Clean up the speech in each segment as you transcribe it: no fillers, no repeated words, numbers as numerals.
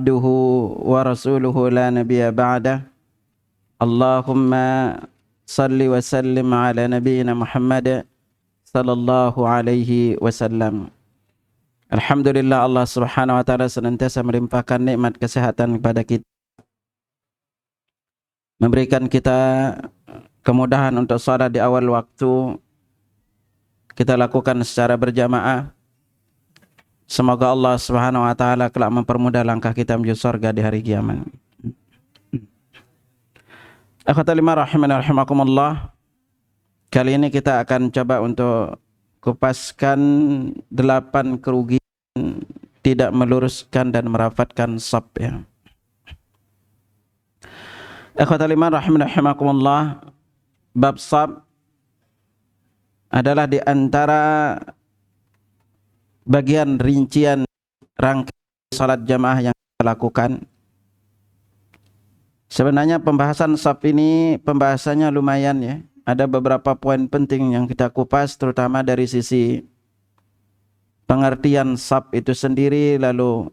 abduhu wa rasuluhu la nabiyya ba'dah. Allahumma salli wa sallim ala nabiyyina Muhammad sallallahu alaihi wasallam. Alhamdulillah, Allah Subhanahu wa taala senantiasa melimpahkan nikmat kesehatan kepada kita, memberikan kita kemudahan untuk salat di awal waktu. Kita lakukan secara berjamaah. Semoga Allah Subhanahu wa taala kelak mempermudah langkah kita menuju surga di hari kiamat. Akhwatal iman rahimani rahimakumullah. Kali ini kita akan coba untuk kupaskan 8 kerugian tidak meluruskan dan merafatkan shaf ya. Akhwatal iman rahimani rahimakumullah. Bab shaf adalah di antara bagian rincian rangkaian salat jamaah yang kita lakukan. Sebenarnya pembahasan shaf ini pembahasannya lumayan ya. Ada beberapa poin penting yang kita kupas, terutama dari sisi pengertian shaf itu sendiri, lalu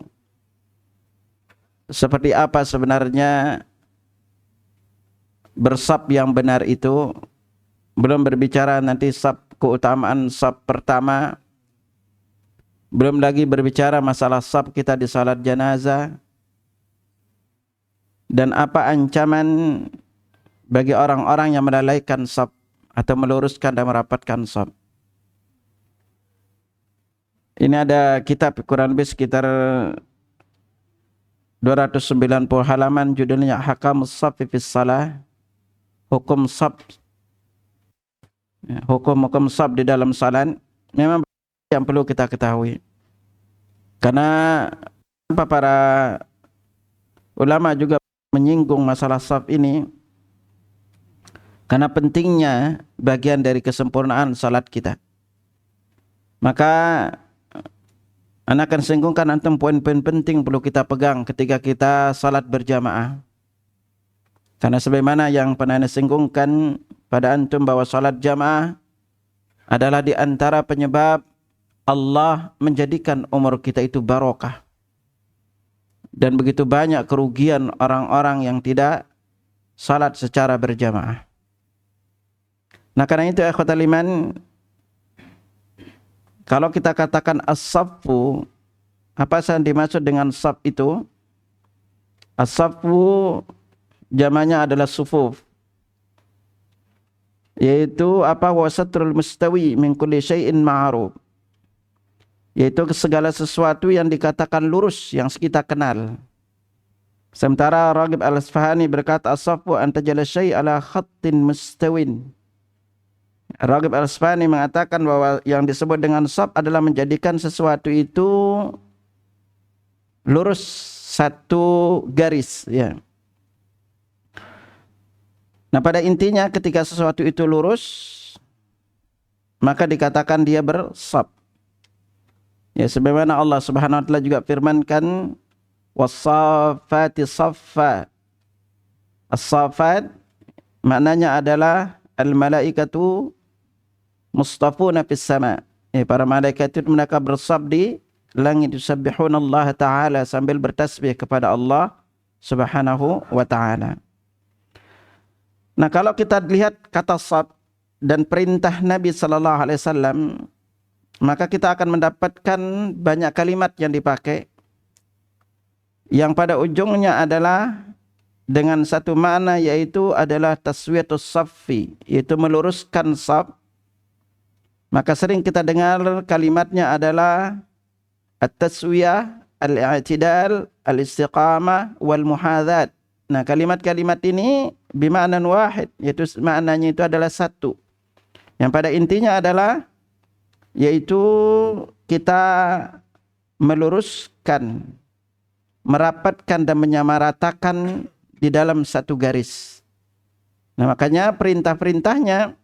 seperti apa sebenarnya bershaf yang benar itu. Belum berbicara nanti shaf, keutamaan shaf pertama. Belum lagi berbicara masalah shaf kita di salat jenazah. Dan apa ancaman bagi orang-orang yang melalaikan shaf atau meluruskan dan merapatkan shaf. Ini ada kitab kurang lebih sekitar 290 halaman, judulnya Ahkamus Shaf fis Shalah, hukum shaf, hukum shaf di dalam salat. Memang yang perlu kita ketahui, karena para ulama juga menyinggung masalah shaf ini karena pentingnya bagian dari kesempurnaan salat kita. Maka anak akan singgungkan antum poin-poin penting perlu kita pegang ketika kita salat berjamaah. Karena sebagaimana yang pernah disinggungkan pada antum bahwa salat jamaah adalah di antara penyebab Allah menjadikan umur kita itu barokah. Dan begitu banyak kerugian orang-orang yang tidak salat secara berjamaah. Nah, karena itu ikhwatal iman, kalau kita katakan as-shaffu, apa yang dimaksud dengan shaf itu? As-shaffu jamaknya adalah sufuf, yaitu apa? Wasatrul mustawi min kulli syai'in ma'ruf, yaitu segala sesuatu yang dikatakan lurus yang kita kenal. Sementara Raghib Al-Asfahani berkata as-shaffu an tajala syai' ala khattin mustawin. Raghib Al-Asfahani mengatakan bahwa yang disebut dengan shaf adalah menjadikan sesuatu itu lurus satu garis ya. Nah, pada intinya ketika sesuatu itu lurus maka dikatakan dia bershaf. Ya, sebagaimana Allah Subhanahu wa taala juga firmankan was-saffati saffa. As-saffat maknanya adalah al-malaikatu mustafuna fis sama. Para malaikat itu mereka bershaf di langit, yusabbihuna Allah taala sambil bertasbih kepada Allah Subhanahu wa taala. Nah, kalau kita lihat kata shaf dan perintah Nabi sallallahu alaihi wasallam, maka kita akan mendapatkan banyak kalimat yang dipakai yang pada ujungnya adalah dengan satu makna, yaitu adalah taswiyatus shaffi, yaitu meluruskan shaf. Maka sering kita dengar kalimatnya adalah at-taswiyah, al-i'tidal, al-istiqamah, wal muhadzat. Nah, kalimat-kalimat ini bima'nan wahid, yaitu maknanya itu adalah satu. Yang pada intinya adalah yaitu kita meluruskan, merapatkan dan menyamaratakan di dalam satu garis. Nah, makanya perintah-perintahnya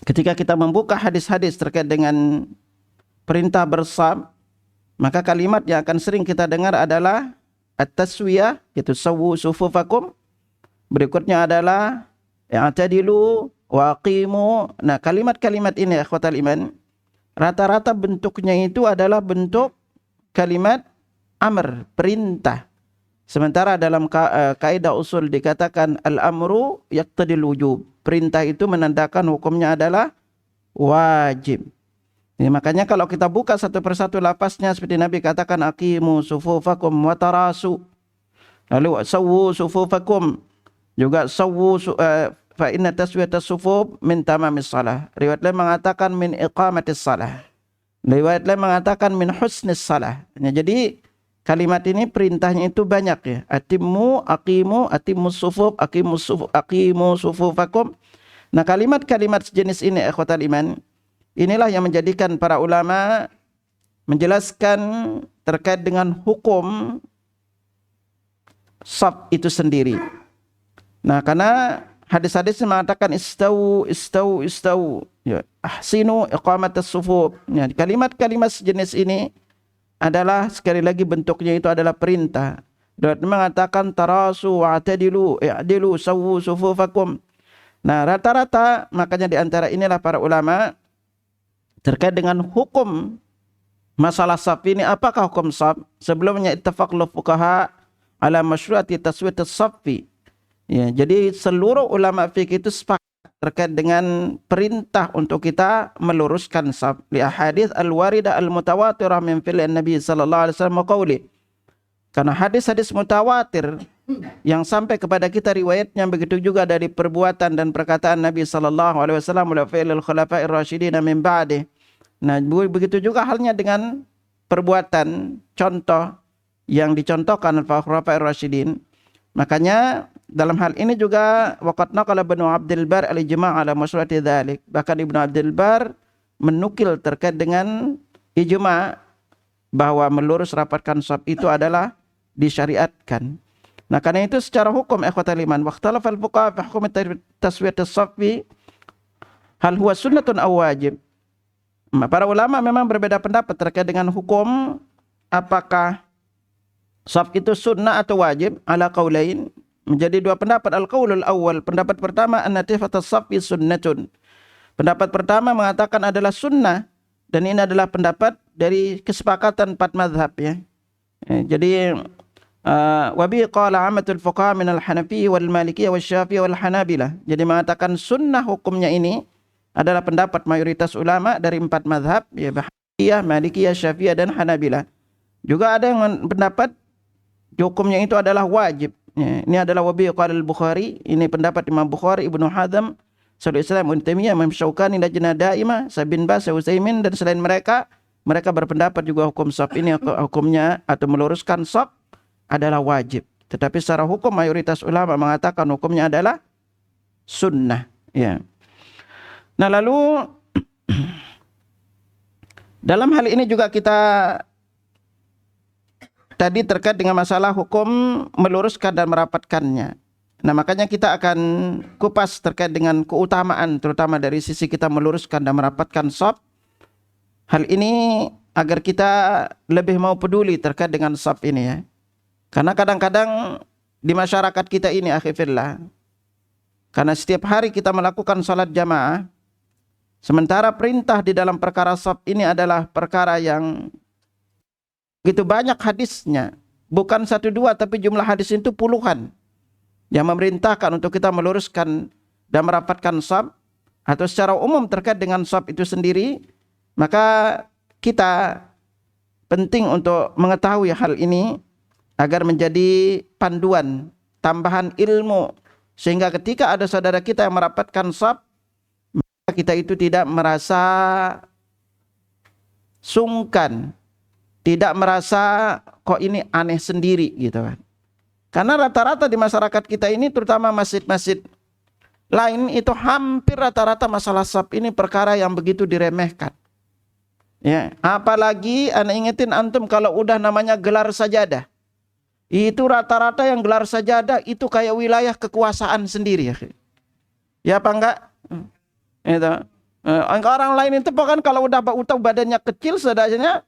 ketika kita membuka hadis-hadis terkait dengan perintah bershaf, maka kalimat yang akan sering kita dengar adalah at-taswiyah, yaitu sawwu sufufakum. Berikutnya adalah i'tadilu wa aqimu. Nah, kalimat-kalimat ini ikhwatal iman, rata-rata bentuknya itu adalah bentuk kalimat amr, perintah. Sementara dalam kaidah usul dikatakan al-amru yaqtadil wujub. Perintah itu menandakan hukumnya adalah wajib. Ini makanya kalau kita buka satu persatu lapasnya seperti Nabi katakan aqimu sufufakum wa tarasu. Lalu sawwu sufufakum, juga sawwu fa inna taswiyatas sufuf min tamamis salah. Riwayat lain mengatakan min iqamatis salah. Riwayat lain mengatakan min husnis salah. Jadi kalimat ini perintahnya itu banyak ya. Atimmu, aqimu, atimmus sufuf, aqimu sufufakum. Nah, kalimat-kalimat sejenis ini ikhwatal iman, inilah yang menjadikan para ulama menjelaskan terkait dengan hukum shaf itu sendiri. Nah, karena hadis-hadis mengatakan istau ya, ahsinu iqamatas sufuf. Ya, kalimat-kalimat sejenis ini adalah sekali lagi bentuknya itu adalah perintah. Dan mengatakan tarasu wa'tadilu i'dilu sawwu sufufakum. Nah, rata-rata makanya di antara inilah para ulama terkait dengan hukum masalah shaf ini, apakah hukum shaf? Sebelumnya ittafaqul fuqaha ala masyru'ati taswiyatus shaffi. Ya, jadi seluruh ulama fikih itu sepakat terkait dengan perintah untuk kita meluruskan shaf li ahadits al-waridah al-mutawatirah min fi'l Nabi sallallahu alaihi wasallam qauli. Karena hadis-hadis mutawatir yang sampai kepada kita riwayatnya, begitu juga dari perbuatan dan perkataan Nabi sallallahu alaihi wasallam wa fi'lil khulafa'ir rasyidin min ba'di. Nah, begitu juga halnya dengan perbuatan contoh yang dicontohkan oleh khulafa'ir rasyidin. Makanya dalam hal ini juga waqad naqala Ibnu Abdul Bar al-ijma' ala masyru'ati dzalik. Bahkan Ibnu Abdul Bar menukil terkait dengan ijma' bahwa melurus rapatkan shaf itu adalah disyariatkan. Nah, karena itu secara hukum ikhwatal iman waqtalafal fuqaha fi hukm taswiyatus shaffi hal huwa sunnatun aw wajib. Para ulama memang berbeda pendapat terkait dengan hukum apakah shaf itu sunnah atau wajib, ala qaulain. Menjadi dua pendapat. Al-qaulul awal, pendapat pertama anna tifatas shaffi sunnatun. Pendapat pertama mengatakan adalah sunnah, dan ini adalah pendapat dari kesepakatan 4 mazhab ya. Jadi wabi qala amatul fuqaha min al-Hanafi wal Maliki wal Syafi'i wal Hanabilah. Jadi mengatakan sunnah hukumnya ini adalah pendapat mayoritas ulama dari 4 mazhab ya, Hanafiyah, Malikiyah, Syafi'iyah dan Hanabilah. Juga ada yang pendapat hukumnya itu adalah wajib. Ya, ini adalah wabi qala al-Bukhari, ini pendapat Imam Bukhari, Ibnu Hazm, Syekhul Islam Ibnu Taimiyah, Imam Syaukani, Lajnah Daimah, Bin Baz, Utsaimin dan selain mereka berpendapat juga hukum shaf ini hukumnya atau meluruskan shaf adalah wajib. Tetapi secara hukum mayoritas ulama mengatakan hukumnya adalah sunnah. Ya. Nah, lalu dalam hal ini juga kita tadi terkait dengan masalah hukum meluruskan dan merapatkannya. Nah, makanya kita akan kupas terkait dengan keutamaan terutama dari sisi kita meluruskan dan merapatkan shaf. Hal ini agar kita lebih mau peduli terkait dengan shaf ini ya. Karena kadang-kadang di masyarakat kita ini akhifillah, karena setiap hari kita melakukan salat jamaah, sementara perintah di dalam perkara shaf ini adalah perkara yang begitu banyak hadisnya. Bukan 1-2 tapi jumlah hadis itu puluhan yang memerintahkan untuk kita meluruskan dan merapatkan shaf atau secara umum terkait dengan shaf itu sendiri. Maka kita penting untuk mengetahui hal ini agar menjadi panduan tambahan ilmu, sehingga ketika ada saudara kita yang merapatkan shaf, maka kita itu tidak merasa sungkan, tidak merasa kok ini aneh sendiri gitu kan. Karena rata-rata di masyarakat kita ini, terutama masjid-masjid lain, itu hampir rata-rata masalah shaf ini perkara yang begitu diremehkan. Ya, apalagi ana ingetin antum kalau udah namanya gelar sajadah. Itu rata-rata yang gelar sajadah itu kayak wilayah kekuasaan sendiri ya. Ya apa enggak? Itu. Orang lain itu kan kalau udah badannya kecil sedanya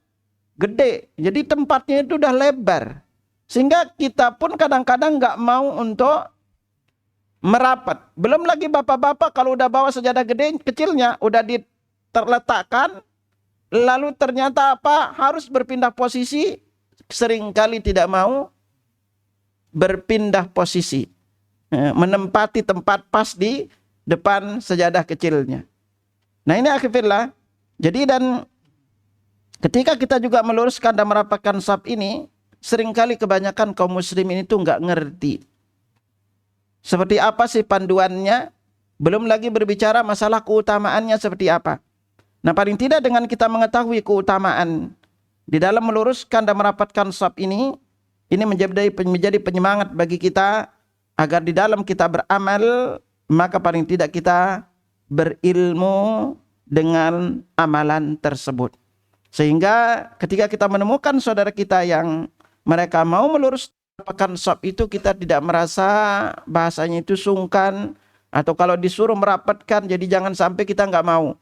gede. Jadi tempatnya itu udah lebar. Sehingga kita pun kadang-kadang enggak mau untuk merapat. Belum lagi bapak-bapak kalau udah bawa sajadah gede kecilnya udah terletakkan. Lalu ternyata apa? Harus berpindah posisi, seringkali tidak mau berpindah posisi, menempati tempat pas di depan sajadah kecilnya. Nah ini akhirnya, jadi dan ketika kita juga meluruskan dan merapatkan saf ini, seringkali kebanyakan kaum muslimin itu nggak ngerti seperti apa sih panduannya, belum lagi berbicara masalah keutamaannya seperti apa. Nah paling tidak dengan kita mengetahui keutamaan di dalam meluruskan dan merapatkan saf ini menjadi penyemangat bagi kita agar di dalam kita beramal, maka paling tidak kita berilmu dengan amalan tersebut. Sehingga ketika kita menemukan saudara kita yang mereka mau meluruskan saf itu, kita tidak merasa bahasanya itu sungkan, atau kalau disuruh merapatkan jadi jangan sampai kita nggak mau.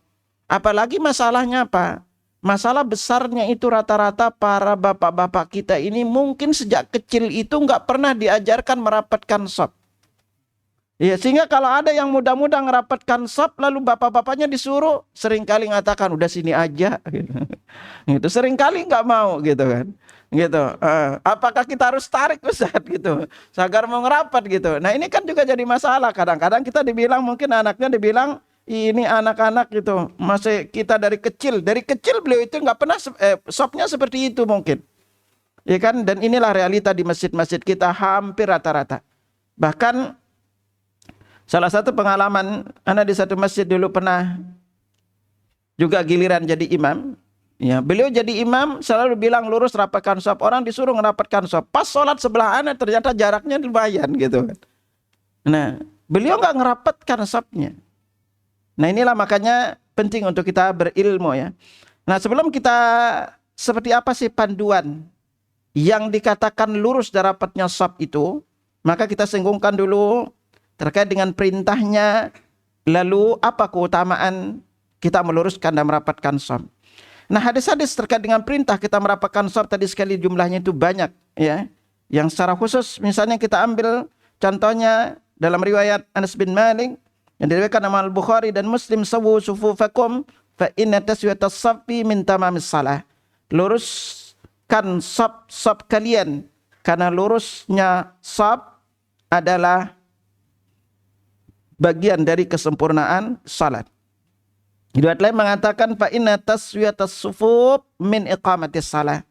Apalagi masalahnya apa? Masalah besarnya itu rata-rata para bapak-bapak kita ini mungkin sejak kecil itu nggak pernah diajarkan merapatkan saf. Ya, sehingga kalau ada yang muda-muda ngerapatkan saf lalu bapak-bapaknya disuruh, seringkali mengatakan udah sini aja gitu. Gitu seringkali nggak mau gitu kan. Gitu. Apakah kita harus tarik Ustaz gitu agar mau ngerapat gitu. Nah, ini kan juga jadi masalah. Kadang-kadang kita dibilang, mungkin anaknya dibilang ini anak-anak gitu, masih kita dari kecil beliau itu nggak pernah safnya seperti itu mungkin, ya kan? Dan inilah realita di masjid-masjid kita hampir rata-rata. Bahkan salah satu pengalaman, anak di satu masjid dulu pernah juga giliran jadi imam. Ya, beliau jadi imam selalu bilang lurus rapatkan saf. Orang disuruh ngerapatkan saf. Pas sholat sebelah anak ternyata jaraknya lumayan gitu kan. Nah, beliau nggak ngerapatkan safnya. Nah inilah makanya penting untuk kita berilmu ya. Nah sebelum kita seperti apa sih panduan yang dikatakan lurus dan rapatnya saf itu, maka kita singgungkan dulu terkait dengan perintahnya, lalu apa keutamaan kita meluruskan dan merapatkan saf. Nah hadis-hadis terkait dengan perintah kita merapatkan saf tadi sekali jumlahnya itu banyak ya. Yang secara khusus misalnya kita ambil contohnya dalam riwayat Anas bin Malik yang diriwayatkan oleh Al-Bukhari dan Muslim, sawu sufufakum fa inna taswiyatas saffi min tamamis salah. Luruskan saf kalian karena lurusnya saf adalah bagian dari kesempurnaan salat. Riwayat lain mengatakan fa inna taswiyatas sufuf min iqamatis salah.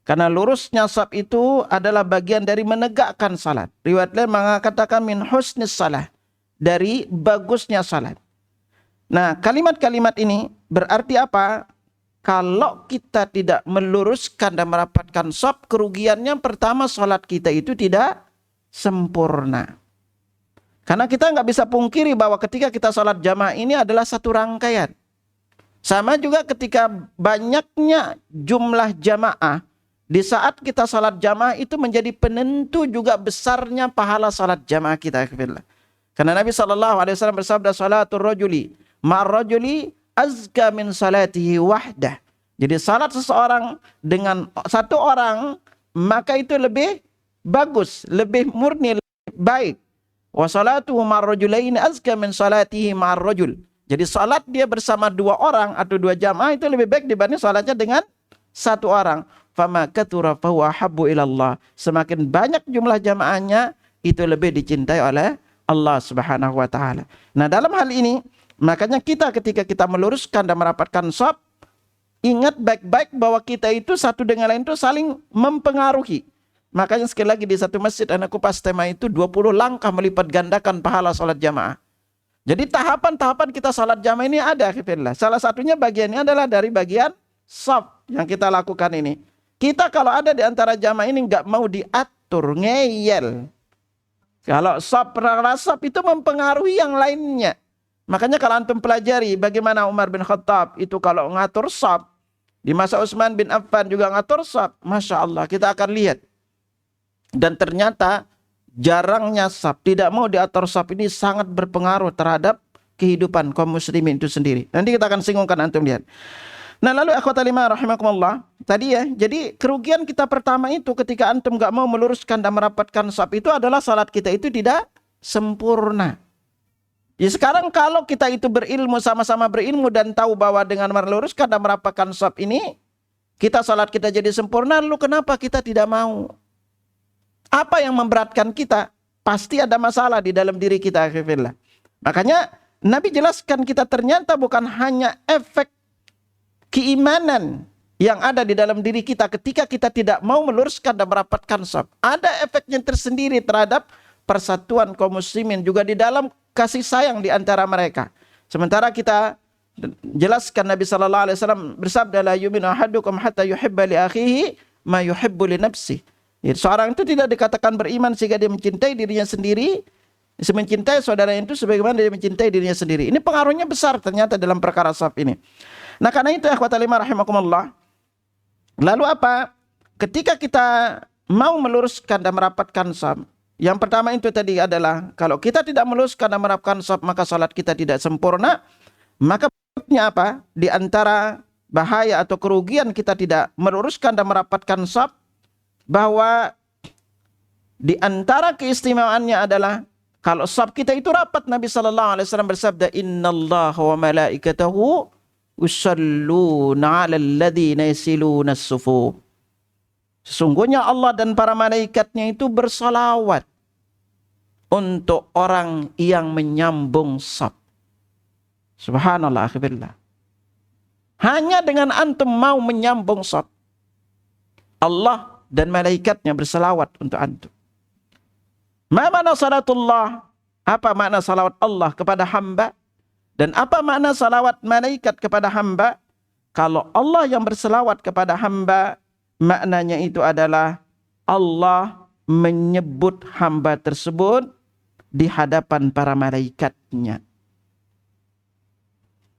Karena lurusnya saf itu adalah bagian dari menegakkan salat. Riwayat lain mengatakan min husnis salah, dari bagusnya salat. Nah, kalimat-kalimat ini berarti apa? Kalau kita tidak meluruskan dan merapatkan saf, kerugiannya pertama salat kita itu tidak sempurna. Karena kita nggak bisa pungkiri bahwa ketika kita salat jamaah ini adalah satu rangkaian. Sama juga ketika banyaknya jumlah jamaah, di saat kita salat jamaah itu menjadi penentu juga besarnya pahala salat jamaah kita. Karena Nabi SAW bersabda, salatul rajuli ma'ar rajuli azka min salatihi wahdah. Jadi salat seseorang dengan satu orang, maka itu lebih bagus, lebih murni, lebih baik. Wa salatuhu ma'ar rajulaini azka min salatihi ma'ar rajul. Jadi salat dia bersama dua orang atau dua jamaah itu lebih baik dibanding salatnya dengan satu orang. Fama kathura fahuwa habbu ilallah. Semakin banyak jumlah jamaahnya, itu lebih dicintai oleh Allah Subhanahu wa taala. Nah, dalam hal ini makanya kita ketika kita meluruskan dan merapatkan saf, ingat baik-baik bahwa kita itu satu dengan lain itu saling mempengaruhi. Makanya sekali lagi di satu masjid anak kupas tema itu 20 langkah melipat gandakan pahala salat jamaah. Jadi tahapan-tahapan kita salat jamaah ini ada, salah satunya bagiannya adalah dari bagian saf yang kita lakukan ini. Kita kalau ada di antara jamaah ini nggak mau diatur, ngeyel. Kalau saf itu mempengaruhi yang lainnya. Makanya kalau antum pelajari bagaimana Umar bin Khattab itu kalau ngatur saf, di masa Utsman bin Affan juga ngatur saf, Masya Allah kita akan lihat. Dan ternyata jarangnya saf, tidak mau diatur saf ini sangat berpengaruh terhadap kehidupan kaum muslimin itu sendiri. Nanti kita akan singgungkan, antum lihat. Nah lalu akhwat lima rahimakumullah, tadi ya, jadi kerugian kita pertama itu ketika antum gak mau meluruskan dan merapatkan saf itu adalah salat kita itu tidak sempurna. Ya sekarang kalau kita itu berilmu, sama-sama berilmu dan tahu bahwa dengan meluruskan dan merapatkan saf ini kita salat kita jadi sempurna, lalu kenapa kita tidak mau? Apa yang memberatkan kita? Pasti ada masalah di dalam diri kita, akhirnya. Makanya Nabi jelaskan kita ternyata bukan hanya efek keimanan yang ada di dalam diri kita ketika kita tidak mau meluruskan dan merapatkan shaf. Ada efeknya tersendiri terhadap persatuan kaum muslimin juga di dalam kasih sayang di antara mereka. Sementara kita jelaskan Nabi sallallahu alaihi wasallam bersabda, la yu'minu ahadukum hatta yuhibba li akhihi ma yuhibbu li nafsihi. Seorang itu tidak dikatakan beriman sehingga dia mencintai dirinya sendiri, mencintai saudara itu sebagaimana dia mencintai dirinya sendiri. Ini pengaruhnya besar ternyata dalam perkara shaf ini. Nah, karena itu ikhwatal iman rahimakumullah. Lalu apa? Ketika kita mau meluruskan dan merapatkan shaf, yang pertama itu tadi adalah kalau kita tidak meluruskan dan merapatkan shaf, maka salat kita tidak sempurna. Maka berikutnya apa? Di antara bahaya atau kerugian kita tidak meluruskan dan merapatkan shaf, bahwa di antara keistimewaannya adalah kalau shaf kita itu rapat, Nabi sallallahu alaihi wasallam bersabda, innallaha wa malaikatahu yusalluna 'alal ladzina yasiluna as-sufuf. Sesungguhnya Allah dan para malaikatnya itu bersalawat untuk orang yang menyambung shaf. Subhanallah, akhirnya. Hanya dengan antum mau menyambung shaf, Allah dan malaikatnya bersalawat untuk antum. Ma makna salatullah? Apa makna salawat Allah kepada hamba? Dan apa makna salawat malaikat kepada hamba? Kalau Allah yang berselawat kepada hamba, maknanya itu adalah Allah menyebut hamba tersebut di hadapan para malaikatnya.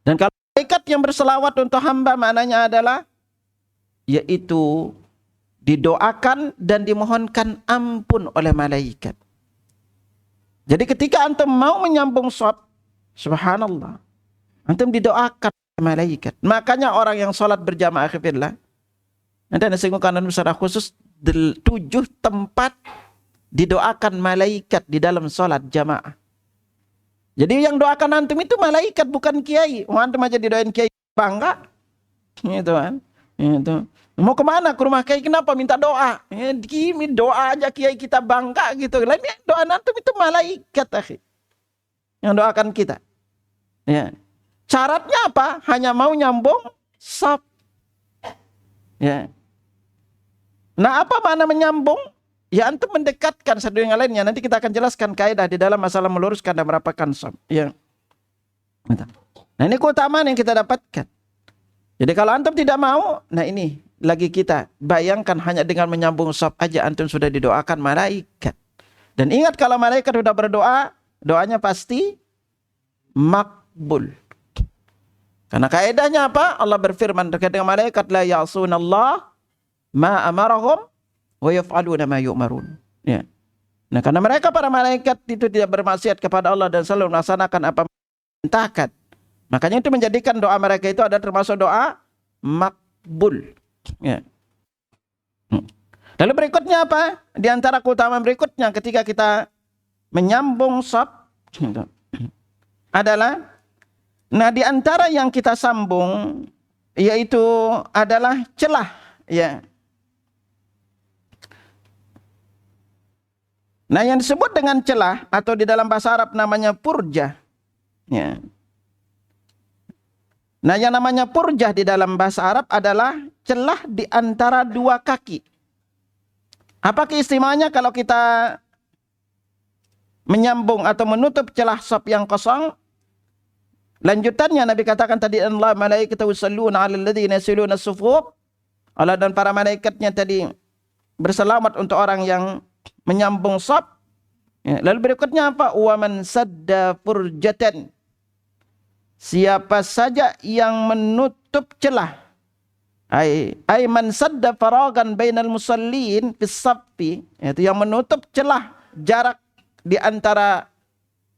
Dan kalau malaikat yang berselawat untuk hamba, maknanya adalah yaitu didoakan dan dimohonkan ampun oleh malaikat. Jadi ketika antum mau menyambung shaf, subhanallah, antum didoakan oleh malaikat. Makanya orang yang sholat berjamaah fillah, nanti ada singgungan secara khusus 7 tempat didoakan malaikat di dalam sholat jamaah. Jadi yang doakan antum itu malaikat, bukan kiai. Antum aja didoain kiai bangga, gitu kan? Itu. Mau kemana? Ke rumah kiai, kenapa minta doa? Kimi doa aja kiai kita bangga gitu. Lain doa antum itu malaikat, akhi, yang doakan kita. Ya. Syaratnya apa? Hanya mau nyambung shaf. Ya. Nah, apa makna menyambung? Ya, antum mendekatkan satu dengan lainnya. Nanti kita akan jelaskan kaidah di dalam masalah meluruskan dan merapatkan shaf. Ya. Nah, ini keutamaan yang kita dapatkan. Jadi kalau antum tidak mau, nah ini lagi kita bayangkan hanya dengan menyambung shaf aja antum sudah didoakan malaikat. Dan ingat kalau malaikat sudah berdoa, doanya pasti makbul. Karena kaidahnya apa? Allah berfirman terkait dengan malaikat, la ya'sunallah ma amarahum wa yaf'aluna ma yu'marun. Ya. Nah, karena mereka para malaikat itu tidak bermaksiat kepada Allah dan selalu melaksanakan apa yang diperintahkan. Makanya itu menjadikan doa mereka itu ada termasuk doa makbul. Ya. Lalu berikutnya apa? Di antara keutamaan berikutnya ketika kita menyambung shaf adalah, nah di antara yang kita sambung yaitu adalah celah, ya. Nah, yang disebut dengan celah atau di dalam bahasa Arab namanya purjah. Ya. Nah, yang namanya purjah di dalam bahasa Arab adalah celah di antara dua kaki. Apa keistimewaannya kalau kita menyambung atau menutup celah shaf yang kosong? Lanjutannya Nabi katakan tadi, Allah malaikatahu yusalluna 'alal ladzina yasiluna as-sufuf. Allah dan para malaikatnya tadi berselamat untuk orang yang menyambung shaf. Ya, lalu berikutnya apa? Wa man sadda furjatan. Siapa saja yang menutup celah, ay man sadda faragan bainal musallin fis saffi, itu yang menutup celah jarak di antara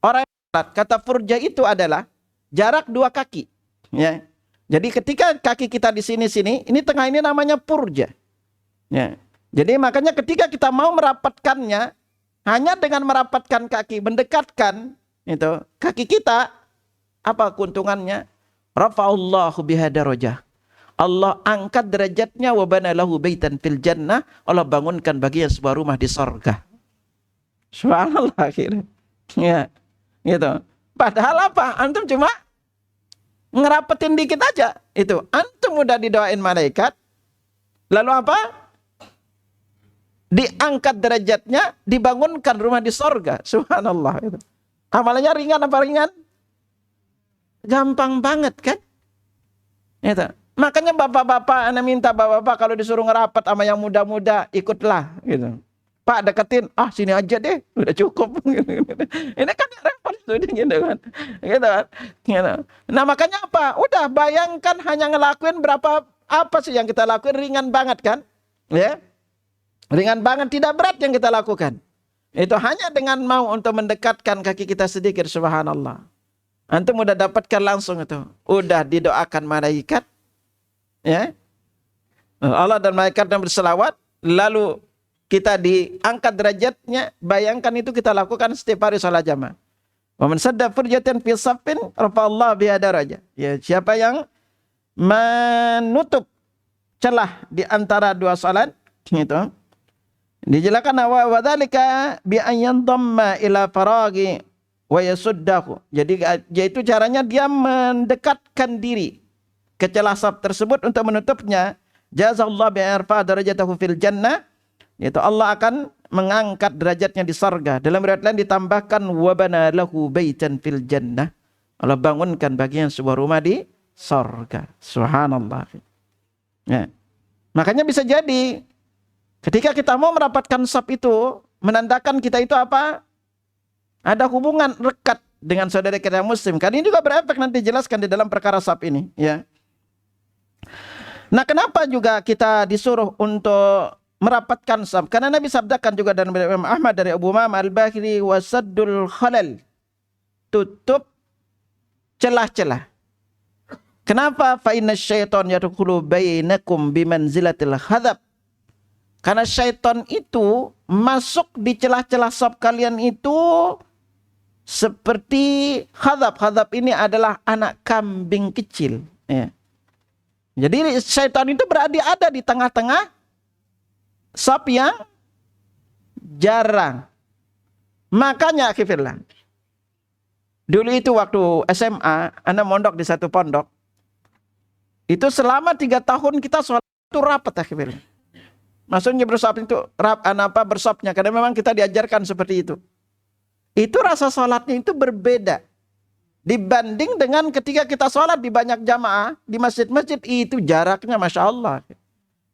orang yang salat. Kata furja itu adalah jarak dua kaki, ya. Jadi ketika kaki kita di sini, ini tengah ini namanya purja. Ya. Jadi makanya ketika kita mau merapatkannya, hanya dengan merapatkan kaki, mendekatkan itu kaki kita, apa keuntungannya? Rafa'allahu biha darajah. Allah angkat derajatnya, wa bana lahu baitan fil jannah. Allah bangunkan baginya sebuah rumah di surga. Subhanallah akhirnya. Ya, gitu. Padahal apa? Antum cuma ngerapetin dikit aja. Itu. Antum udah didoain malaikat. Lalu apa? Diangkat derajatnya, dibangunkan rumah di sorga. Subhanallah. Itu. Amalannya ringan apa ringan? Gampang banget kan? Itu. Makanya bapak-bapak, Anda minta bapak-bapak kalau disuruh ngerapat sama yang muda-muda, ikutlah. Gitu. Pak deketin, sini aja deh, udah cukup. Ini kan repot gitu kan. Gitu kan. Gitu. Nah makanya apa? Udah bayangkan hanya ngelakuin berapa, apa sih yang kita lakuin, ringan banget kan? Ya. Ringan banget, tidak berat yang kita lakukan. Itu hanya dengan mau untuk mendekatkan kaki kita sedikit, subhanallah. Antum udah dapatkan langsung itu. Udah didoakan malaikat. Ya. Allah dan malaikatnya berselawat, lalu kita diangkat derajatnya. Bayangkan itu kita lakukan setiap hari salat jamaah. Wa man sadda furjatan fi shaffin rafa'allahu biha darajah. Ya, siapa yang menutup celah di antara dua salat itu, dijelaskan wa dzalika bi an yandamma ila faragi wa yasuddahu. Jadi yaitu caranya dia mendekatkan diri ke celah saf tersebut untuk menutupnya. Jazallahu bi arfa darajatahu fil jannah. Yaitu Allah akan mengangkat derajatnya di surga. Dalam riwayat lain ditambahkan wabana lahu baitan fil jannah. Allah bangunkan baginya sebuah rumah di surga. Subhanallah. Ya. Makanya bisa jadi ketika kita mau merapatkan saf itu, menandakan kita itu apa? Ada hubungan rekat dengan saudara kita muslim. Kan ini juga berefek, nanti jelaskan di dalam perkara saf ini, ya. Nah, kenapa juga kita disuruh untuk merapatkan saf? Karena Nabi sabdakan juga dari Imam Ahmad, dari Abu Umamah Al-Bahili, wasaddul khalal, tutup celah-celah. Kenapa? Fa inna syaitan yadkhulu bainakum bimanzilatil hadab. Karena syaitan itu masuk di celah-celah saf kalian itu seperti hadab. Hadab ini adalah anak kambing kecil. Ya. Jadi syaitan itu ada di tengah-tengah saf yang jarang. Makanya akhirnya dulu itu waktu SMA, Anda mondok di satu pondok. Itu selama 3 tahun kita sholat itu rapat akhirnya. Maksudnya bersop itu bersopnya, karena memang kita diajarkan seperti itu. Itu rasa sholatnya itu berbeda dibanding dengan ketika kita sholat di banyak jamaah di masjid-masjid. Itu jaraknya masya Allah.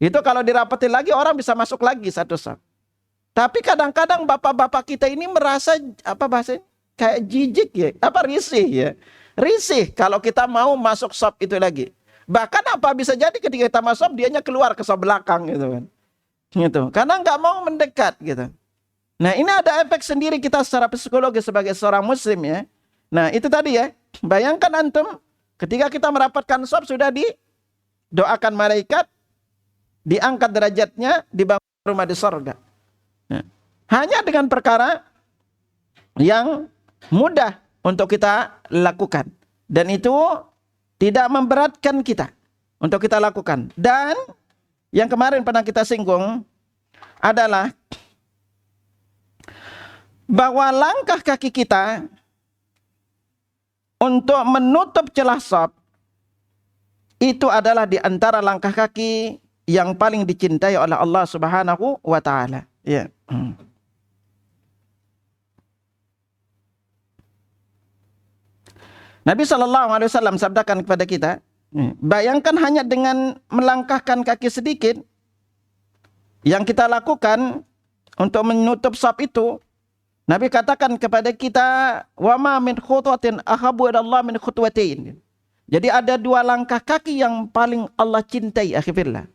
Itu kalau dirapatin lagi orang bisa masuk lagi satu saf. Tapi kadang-kadang bapak-bapak kita ini merasa bahasanya kayak jijik ya, risih ya, risih kalau kita mau masuk saf itu lagi. Bahkan bisa jadi ketika kita masuk dianya keluar ke saf belakang gitu kan. Gitu. Karena nggak mau mendekat gitu. Nah, ini ada efek sendiri kita secara psikologi sebagai seorang muslim ya. Nah, itu tadi ya. Bayangkan antum ketika kita merapatkan saf sudah didoakan malaikat, diangkat derajatnya, dibangun rumah di surga. Nah, hanya dengan perkara yang mudah untuk kita lakukan, dan itu tidak memberatkan kita untuk kita lakukan. Dan yang kemarin pernah kita singgung adalah bahwa langkah kaki kita untuk menutup celah saf itu adalah di antara langkah kaki yang paling dicintai oleh Allah Subhanahu wa taala. Ya. Nabi SAW sabdakan kepada kita, bayangkan hanya dengan melangkahkan kaki sedikit yang kita lakukan untuk menutup saf itu. Nabi katakan kepada kita, wa ma min khutwatin ahabbu ila Allah min khutwatain. Jadi ada 2 langkah kaki yang paling Allah cintai akhirnya.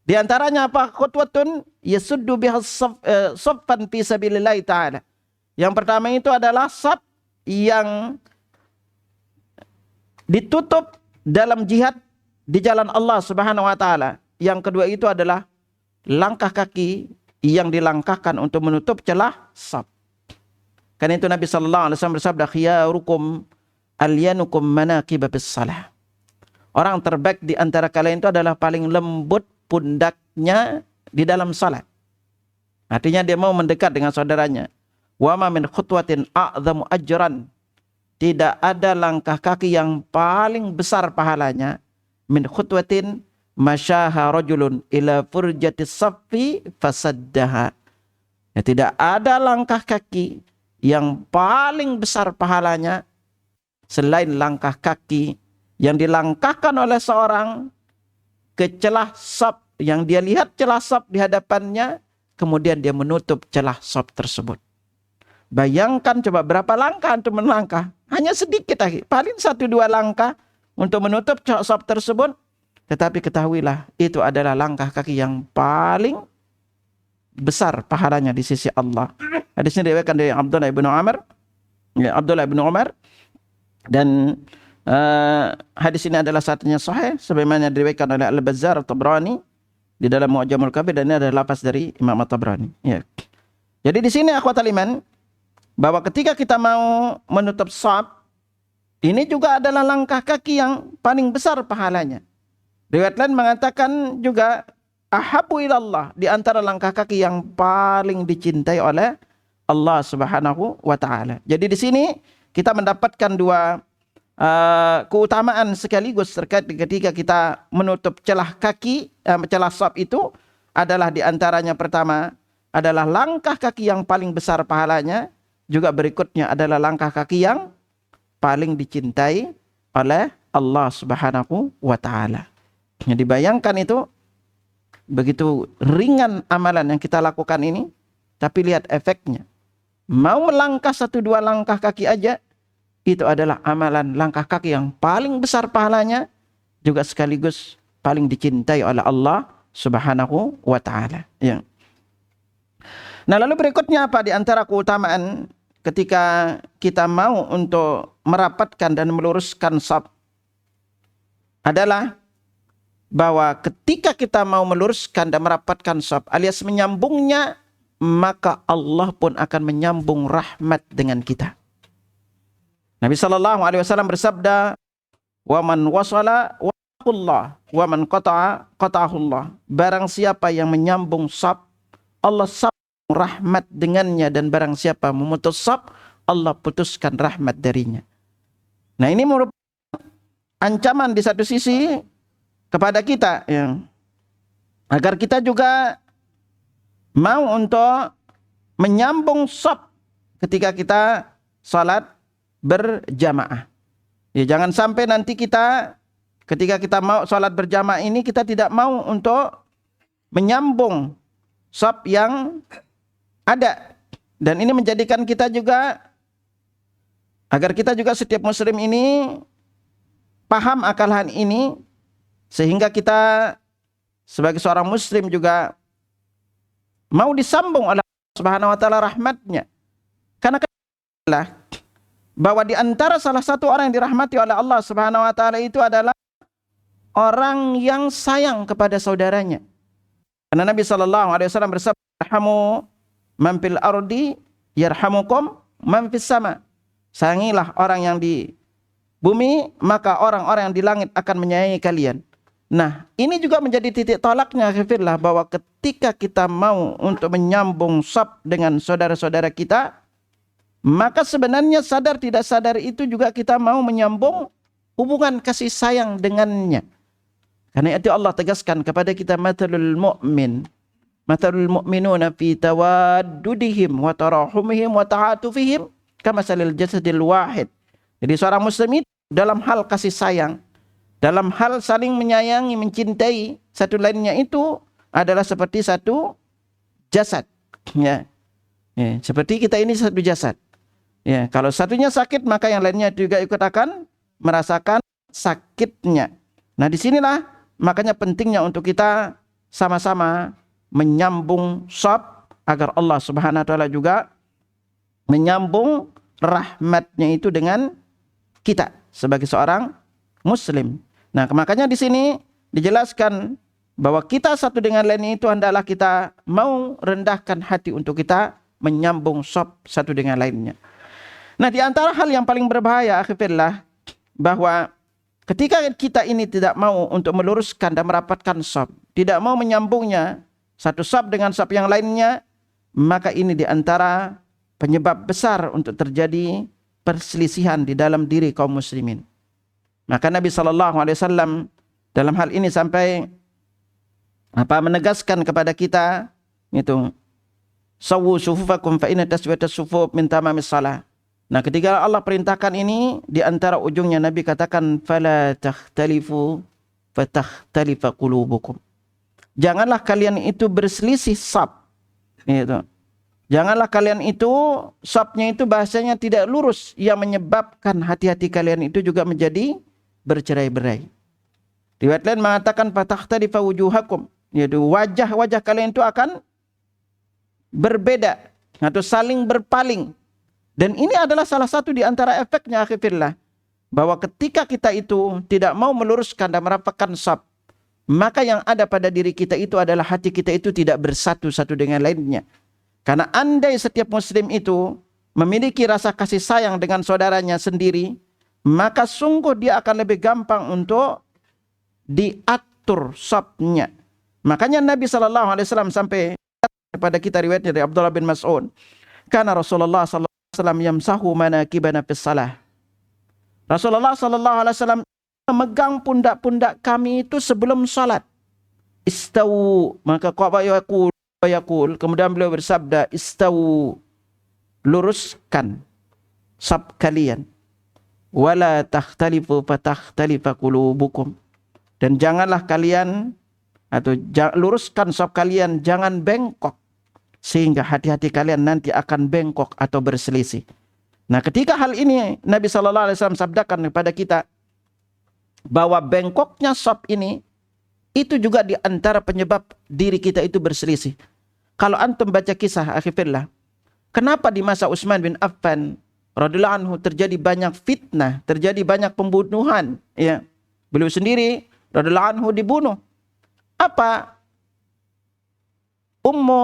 Di antaranya apa? Khutwatun yasuddu biha saffan fi sabilillah taala. Yang pertama itu adalah saf yang ditutup dalam jihad di jalan Allah Subhanahu wa taala. Yang kedua itu adalah langkah kaki yang dilangkahkan untuk menutup celah saf. Karena itu Nabi sallallahu alaihi wasallam bersabda, khiyarukum alyanukum manaqib bis salah. Orang terbaik di antara kalian itu adalah paling lembut pundaknya di dalam salat. Artinya dia mau mendekat dengan saudaranya. Wa ma min khutwatin a'dhamu ajran. Tidak ada langkah kaki yang paling besar pahalanya min khutwatin masyaha rajulun ila furjatis saffi fasaddaha. Ya, tidak ada langkah kaki yang paling besar pahalanya selain langkah kaki yang dilangkahkan oleh seorang ke celah saf, yang dia lihat celah saf di hadapannya, kemudian dia menutup celah saf tersebut. Bayangkan coba berapa langkah untuk melangkah, hanya sedikit lagi, paling 1-2 langkah untuk menutup celah saf tersebut. Tetapi ketahuilah, itu adalah langkah kaki yang paling besar pahalanya di sisi Allah. Hadis ini diriwayatkan dari Abdullah bin Umar, ya, Abdullah bin Umar, dan hadis ini adalah satunya sahih sebagaimana diriwayatkan oleh Al-Bazzar At-Tabrani di dalam Mu'jamul Kabir, dan ini adalah lafaz dari Imam At-Tabrani. Ya. Jadi di sini akhwatul iman, bahwa ketika kita mau menutup shaf, ini juga adalah langkah kaki yang paling besar pahalanya. Riwayat lain mengatakan juga ahabbu ilallah, di antara langkah kaki yang paling dicintai oleh Allah Subhanahu wa taala. Jadi di sini kita mendapatkan dua keutamaan sekaligus terkait ketika kita menutup celah kaki, celah shaf itu adalah di antaranya pertama adalah langkah kaki yang paling besar pahalanya, juga berikutnya adalah langkah kaki yang paling dicintai oleh Allah Subhanahu wa taala. Jadi bayangkan itu begitu ringan amalan yang kita lakukan ini, tapi lihat efeknya. Mau melangkah 1-2 langkah kaki aja, itu adalah amalan langkah kaki yang paling besar pahalanya, juga sekaligus paling dicintai oleh Allah Subhanahu wa taala. Ya. Nah, lalu berikutnya apa di antara keutamaan ketika kita mau untuk merapatkan dan meluruskan shaf adalah bahwa ketika kita mau meluruskan dan merapatkan shaf alias menyambungnya, maka Allah pun akan menyambung rahmat dengan kita. Nabi sallallahu alaihi wasallam bersabda, "Wa man wasala waqullah, wa man qata'a qata'ahullah." Barang siapa yang menyambung shaf, Allah sambung rahmat dengannya, dan barang siapa memutus shaf, Allah putuskan rahmat darinya. Nah, ini merupakan ancaman di satu sisi kepada kita, ya, agar kita juga mau untuk menyambung shaf ketika kita salat berjamaah. Ya, jangan sampai nanti kita ketika kita mau salat berjamaah ini kita tidak mau untuk menyambung shaf yang ada, dan ini menjadikan kita juga agar kita juga setiap muslim ini paham akan hal ini, sehingga kita sebagai seorang muslim juga mau disambung oleh Allah Subhanahu wa taala rahmatnya. Karena bahwa di antara salah satu orang yang dirahmati oleh Allah Subhanahu wa taala itu adalah orang yang sayang kepada saudaranya. Karena Nabi sallallahu alaihi wasallam bersabda, "Yarhamu man fil ardi yarhamukum man fis sama." Sayangilah orang yang di bumi, maka orang-orang yang di langit akan menyayangi kalian. Nah, ini juga menjadi titik tolaknya fillah, bahwa ketika kita mau untuk menyambung shaf dengan saudara-saudara kita, maka sebenarnya sadar tidak sadar itu juga kita mau menyambung hubungan kasih sayang dengannya. Karena itu Allah tegaskan kepada kita, mathalul mu'minuna fi tawaddudihim wa tarahumihim wa ta'atufihim kamasalil jasadil wahid. Jadi seorang muslim itu dalam hal kasih sayang, dalam hal saling menyayangi, mencintai satu lainnya, itu adalah seperti satu jasad. Ya. Ya, seperti kita ini satu jasad. Ya, kalau satunya sakit, maka yang lainnya juga ikut akan merasakan sakitnya. Nah, disinilah makanya pentingnya untuk kita sama-sama menyambung shaf agar Allah Subhanahu wa taala juga menyambung rahmatnya itu dengan kita sebagai seorang muslim. Nah, makanya di sini dijelaskan bahwa kita satu dengan lain itu hendaklah kita mau rendahkan hati untuk kita menyambung shaf satu dengan lainnya. Nah, di antara hal yang paling berbahaya akhirnya bahwa ketika kita ini tidak mau untuk meluruskan dan merapatkan shaf, tidak mau menyambungnya satu shaf dengan shaf yang lainnya, maka ini di antara penyebab besar untuk terjadi perselisihan di dalam diri kaum muslimin. Maka Nabi SAW dalam hal ini sampai menegaskan kepada kita itu, sawu sufufakum fa inna taswiyatas sufuf min tamamis shalah. Nah, ketika Allah perintahkan ini, di antara ujungnya Nabi katakan fala takhtalifu fatakhtalifa qulubukum. Janganlah kalian itu berselisih saf. Itu. Janganlah kalian itu, safnya itu bahasanya tidak lurus, yang menyebabkan hati-hati kalian itu juga menjadi bercerai-berai. Riwayat lain mengatakan fatakhtalifa wujuhakum, yaitu wajah-wajah kalian itu akan berbeda atau saling berpaling. Dan ini adalah salah satu di antara efeknya akhirnya, bahwa ketika kita itu tidak mau meluruskan dan merapatkan saf, maka yang ada pada diri kita itu adalah hati kita itu tidak bersatu satu dengan lainnya. Karena andai setiap muslim itu memiliki rasa kasih sayang dengan saudaranya sendiri, maka sungguh dia akan lebih gampang untuk diatur safnya. Makanya Nabi SAW sampai kepada kita riwayat dari Abdullah bin Mas'ud, karena Rasulullah SAW yamsahu manakibana fis salah. Rasulullah SAW memegang pundak-pundak kami itu sebelum salat. Istawu, maka yaqul, kemudian beliau bersabda, istawu, luruskan saf kalian. Wala takhtalifu fatakhtalifa qulubukum. Dan janganlah kalian, atau luruskan saf kalian, jangan bengkok, sehingga hati-hati kalian nanti akan bengkok atau berselisih. Nah, ketika hal ini Nabi SAW sabdakan kepada kita, bahwa bengkoknya saf ini itu juga di antara penyebab diri kita itu berselisih. Kalau antum baca kisah akhirnya, kenapa di masa Utsman bin Affan radhiyallahu anhu terjadi banyak fitnah, terjadi banyak pembunuhan, ya. Beliau sendiri radhiyallahu anhu dibunuh. Apa? Ummu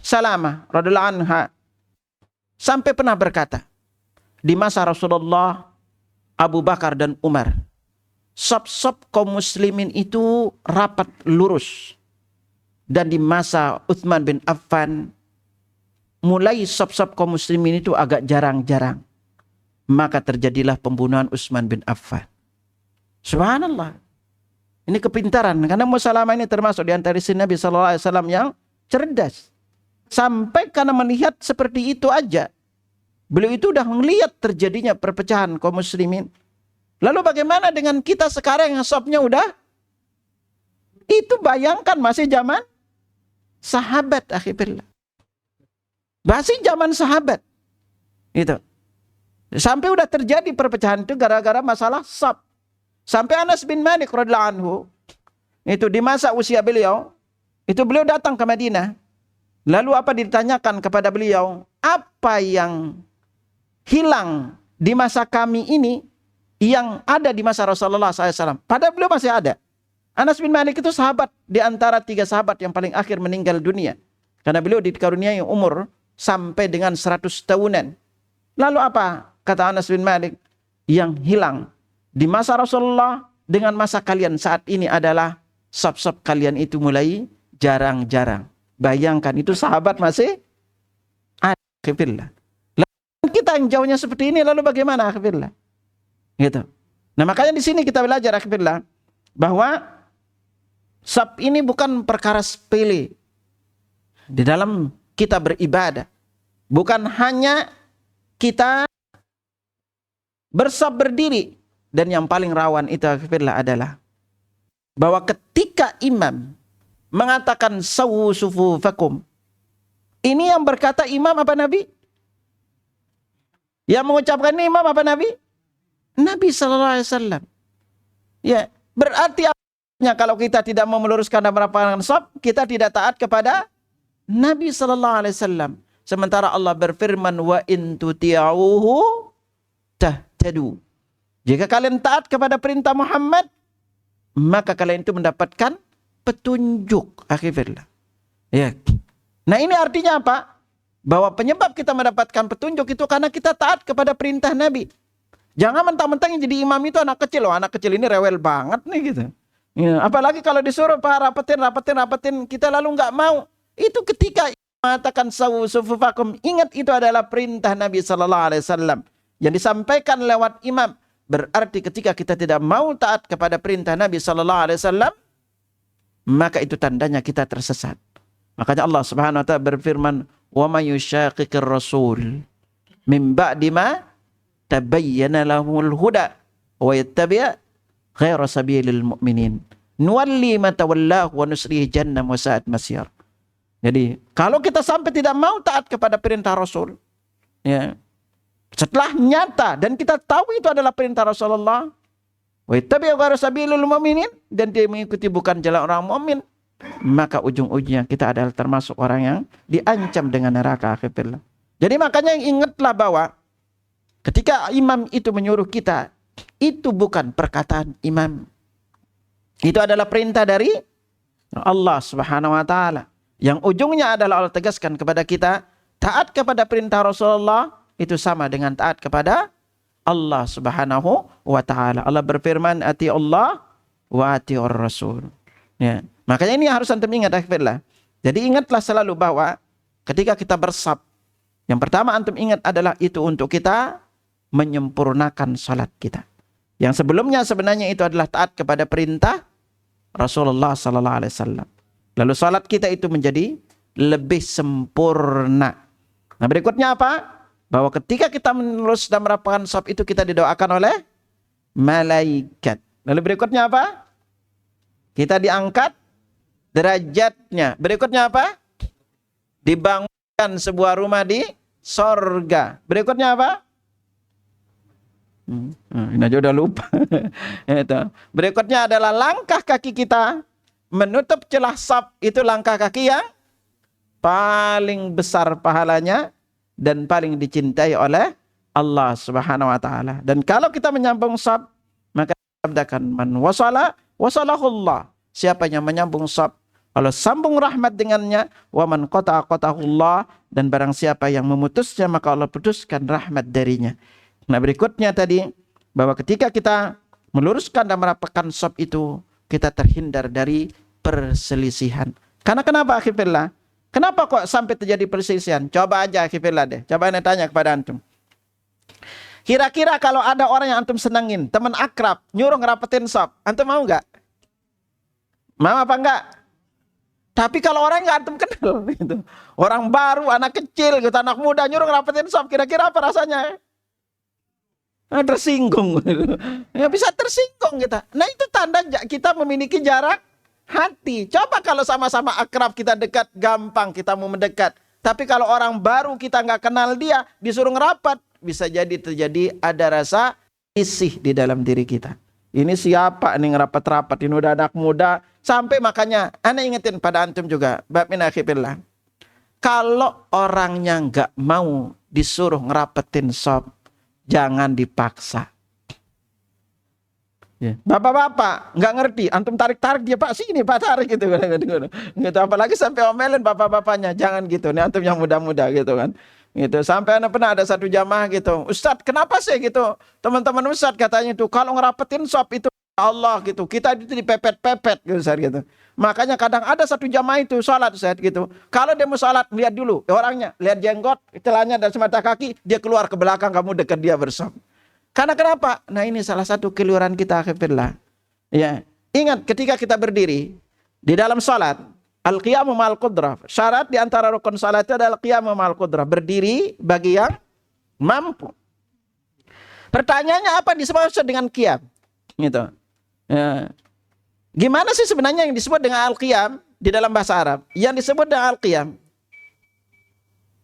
Salamah radhiyallahu anha sampai pernah berkata, di masa Rasulullah, Abu Bakar dan Umar, saf-saf kaum muslimin itu rapat lurus. Dan di masa Utsman bin Affan, mulai saf-saf kaum muslimin itu agak jarang-jarang. Maka terjadilah pembunuhan Utsman bin Affan. Subhanallah. Ini kepintaran. Karena Ummu Salamah ini termasuk di antara istri Nabi SAW yang cerdas. Sampai karena melihat seperti itu aja, beliau itu udah melihat terjadinya perpecahan kaum muslimin. Lalu bagaimana dengan kita sekarang yang safnya udah? Itu bayangkan masih zaman sahabat akhirnya. Masih zaman sahabat. Itu. Sampai udah terjadi perpecahan itu gara-gara masalah saf. Sampai Anas bin Malik radhiyallahu anhu, itu di masa usia beliau, itu beliau datang ke Madinah. Lalu apa ditanyakan kepada beliau? Apa yang hilang di masa kami ini yang ada di masa Rasulullah SAW? Padahal beliau masih ada. Anas bin Malik itu sahabat di antara 3 sahabat yang paling akhir meninggal dunia. Karena beliau dikaruniai umur sampai dengan 100 tahunan. Lalu apa? Kata Anas bin Malik, yang hilang di masa Rasulullah dengan masa kalian saat ini adalah saf-saf kalian itu mulai jarang-jarang. Bayangkan itu sahabat masih ada. Kita yang jauhnya seperti ini, lalu bagaimana akhirnya? Gitu. Nah, makanya di sini kita belajar akhirnya bahwa saf ini bukan perkara sepele di dalam kita beribadah. Bukan hanya kita bersaf berdiri, dan yang paling rawan itu akhirnya adalah bahwa ketika imam mengatakan sawu sufufakum, ini yang berkata imam apa Nabi? Yang mengucapkan ini imam apa Nabi? Nabi SAW. Ya, berarti kalau kita tidak mau meluruskan dan merapatkan saf, kita tidak taat kepada Nabi SAW. Sementara Allah berfirman, wa in tuti'uhu tahtadu. Jika kalian taat kepada perintah Muhammad, maka kalian itu mendapatkan petunjuk akhirnya. Ya. Nah, ini artinya apa? Bahwa penyebab kita mendapatkan petunjuk itu karena kita taat kepada perintah Nabi. Jangan mentang-mentang yang jadi imam itu anak kecil. Loh, anak kecil ini rewel banget nih gitu. Ya, apalagi kalau disuruh Pak rapetin, kita lalu nggak mau. Itu ketika mengatakan sawu sufufakum, ingat itu adalah perintah Nabi sallallahu alaihi wasallam yang disampaikan lewat imam. Berarti ketika kita tidak mau taat kepada perintah Nabi sallallahu alaihi wasallam, maka itu tandanya kita tersesat. Makanya Allah Subhanahu wa taala berfirman, "Wa may yushaqiqir rasul min ba'di ma tabayyana lahul huda wa yattabi' ghaira sabilil mu'minin nuwalli ma tawallahu wa nuslihi jahannam wa sa'at masyar." Jadi, kalau kita sampai tidak mau taat kepada perintah Rasul, ya, setelah nyata dan kita tahu itu adalah perintah Rasulullah, wa yattabi' ghaira sabilil mu'minin, dan dia mengikuti bukan jalan orang mukmin, maka ujung-ujungnya kita adalah termasuk orang yang diancam dengan neraka akhirnya. Jadi makanya ingatlah bahwa ketika imam itu menyuruh kita, itu bukan perkataan imam. Itu adalah perintah dari Allah Subhanahu wa taala. Yang ujungnya adalah Allah tegaskan kepada kita, taat kepada perintah Rasulullah itu sama dengan taat kepada Allah Subhanahu wa taala. Allah berfirman, "Ati Allah wa atiur Rasul." Ya. Makanya ini harus antum ingat akhirnya. Jadi ingatlah selalu bahwa ketika kita bersab, yang pertama antum ingat adalah itu untuk kita menyempurnakan salat kita. Yang sebelumnya sebenarnya itu adalah taat kepada perintah Rasulullah sallallahu alaihi wasallam. Lalu salat kita itu menjadi lebih sempurna. Nah, berikutnya apa? Bahwa ketika kita menerus dan merapatkan saf itu kita didoakan oleh malaikat. Lalu berikutnya apa? Kita diangkat derajatnya. Berikutnya apa? Dibangunkan sebuah rumah di sorga. Berikutnya apa? Ini aja udah lupa. Berikutnya adalah langkah kaki kita menutup celah saf, itu langkah kaki yang paling besar pahalanya dan paling dicintai oleh Allah Subhanahu wa taala. Dan kalau kita menyambung saf, maka sabdakan man wasala wasalahullah. Siapa yang menyambung saf, Allah sambung rahmat dengannya. Wa man qata'a qata'ahullah, dan barang siapa yang memutusnya maka Allah putuskan rahmat darinya. Nah, berikutnya tadi bahwa ketika kita meluruskan dan merapatkan saf itu, kita terhindar dari perselisihan. Karena kenapa akhirnya? Kenapa kok sampai terjadi perselisihan? Coba aja akhirnya deh. Coba anda tanya kepada antum. Kira-kira kalau ada orang yang antum senangin, teman akrab, nyuruh ngerapetin saf, antum mau nggak? Mau apa enggak? Tapi kalau orang nggak antum kenal, gitu, orang baru, anak kecil, gitu, anak muda nyuruh ngerapetin saf, kira-kira apa rasanya? Tersinggung, ya bisa tersinggung kita. Nah itu tanda kita memiliki jarak hati. Coba kalau sama-sama akrab kita dekat, gampang kita mau mendekat. Tapi kalau orang baru kita nggak kenal dia, disuruh ngerapat, bisa jadi terjadi ada rasa risih di dalam diri kita. Ini siapa nih ngerapat-rapat? Ini udah anak muda. Sampai makanya, ana ingetin pada antum juga, bab min akhillah. Kalau orangnya nggak mau disuruh ngerapetin saf, jangan dipaksa. Ya. Bapak-bapak nggak ngerti, antum tarik-tarik dia, Pak sini Pak tarik gitu. Gitu. Apalagi sampai omelin bapak-bapaknya, jangan gitu. Nih antum yang muda-muda gitu kan. Gitu. Sampai anak pernah ada satu jamaah gitu, Ustadz kenapa sih gitu? Teman-teman Ustadz katanya tuh kalau ngerapetin saf itu Allah gitu, kita itu dipepet-pepet gitu, Ustadz gitu. Makanya kadang ada satu jamaah itu sholat Ustadz gitu. Kalau dia mau sholat, lihat dulu orangnya, lihat jenggot, celana dan semata kaki, dia keluar ke belakang, kamu dekat dia bersaf. Karena kenapa? Nah ini salah satu keliruan kita akhirnya. Ya, ingat ketika kita berdiri di dalam salat, al-qiyamu ma'al qudrah. Syarat di antara rukun salat itu adalah qiyamu ma'al qudrah, berdiri bagi yang mampu. Pertanyaannya apa dimaksud dengan qiyam? Gitu. Ya. Gimana sih sebenarnya yang disebut dengan al-qiyam di dalam bahasa Arab? Yang disebut dengan al-qiyam.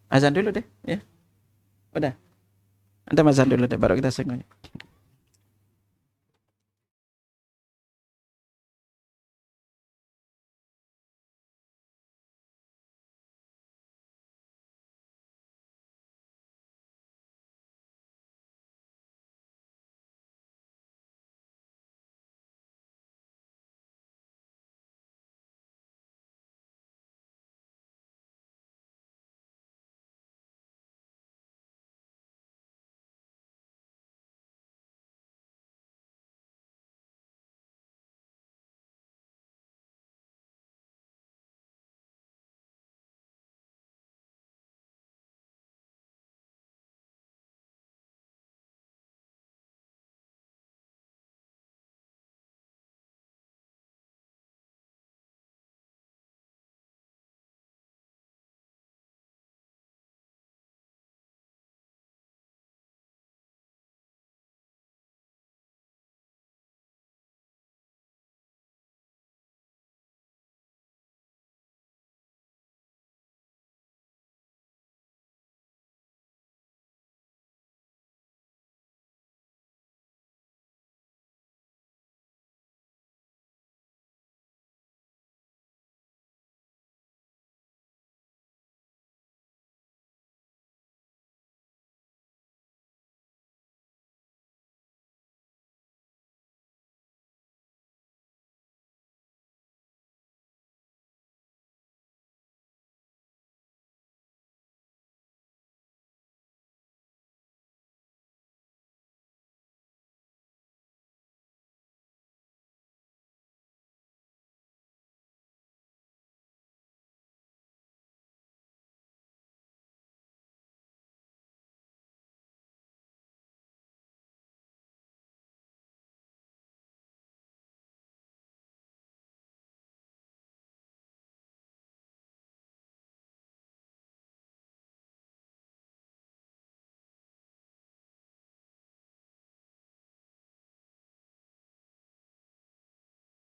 Azan dulu deh, ya. Udah. Anda azan dulu deh, baru kita senggonya.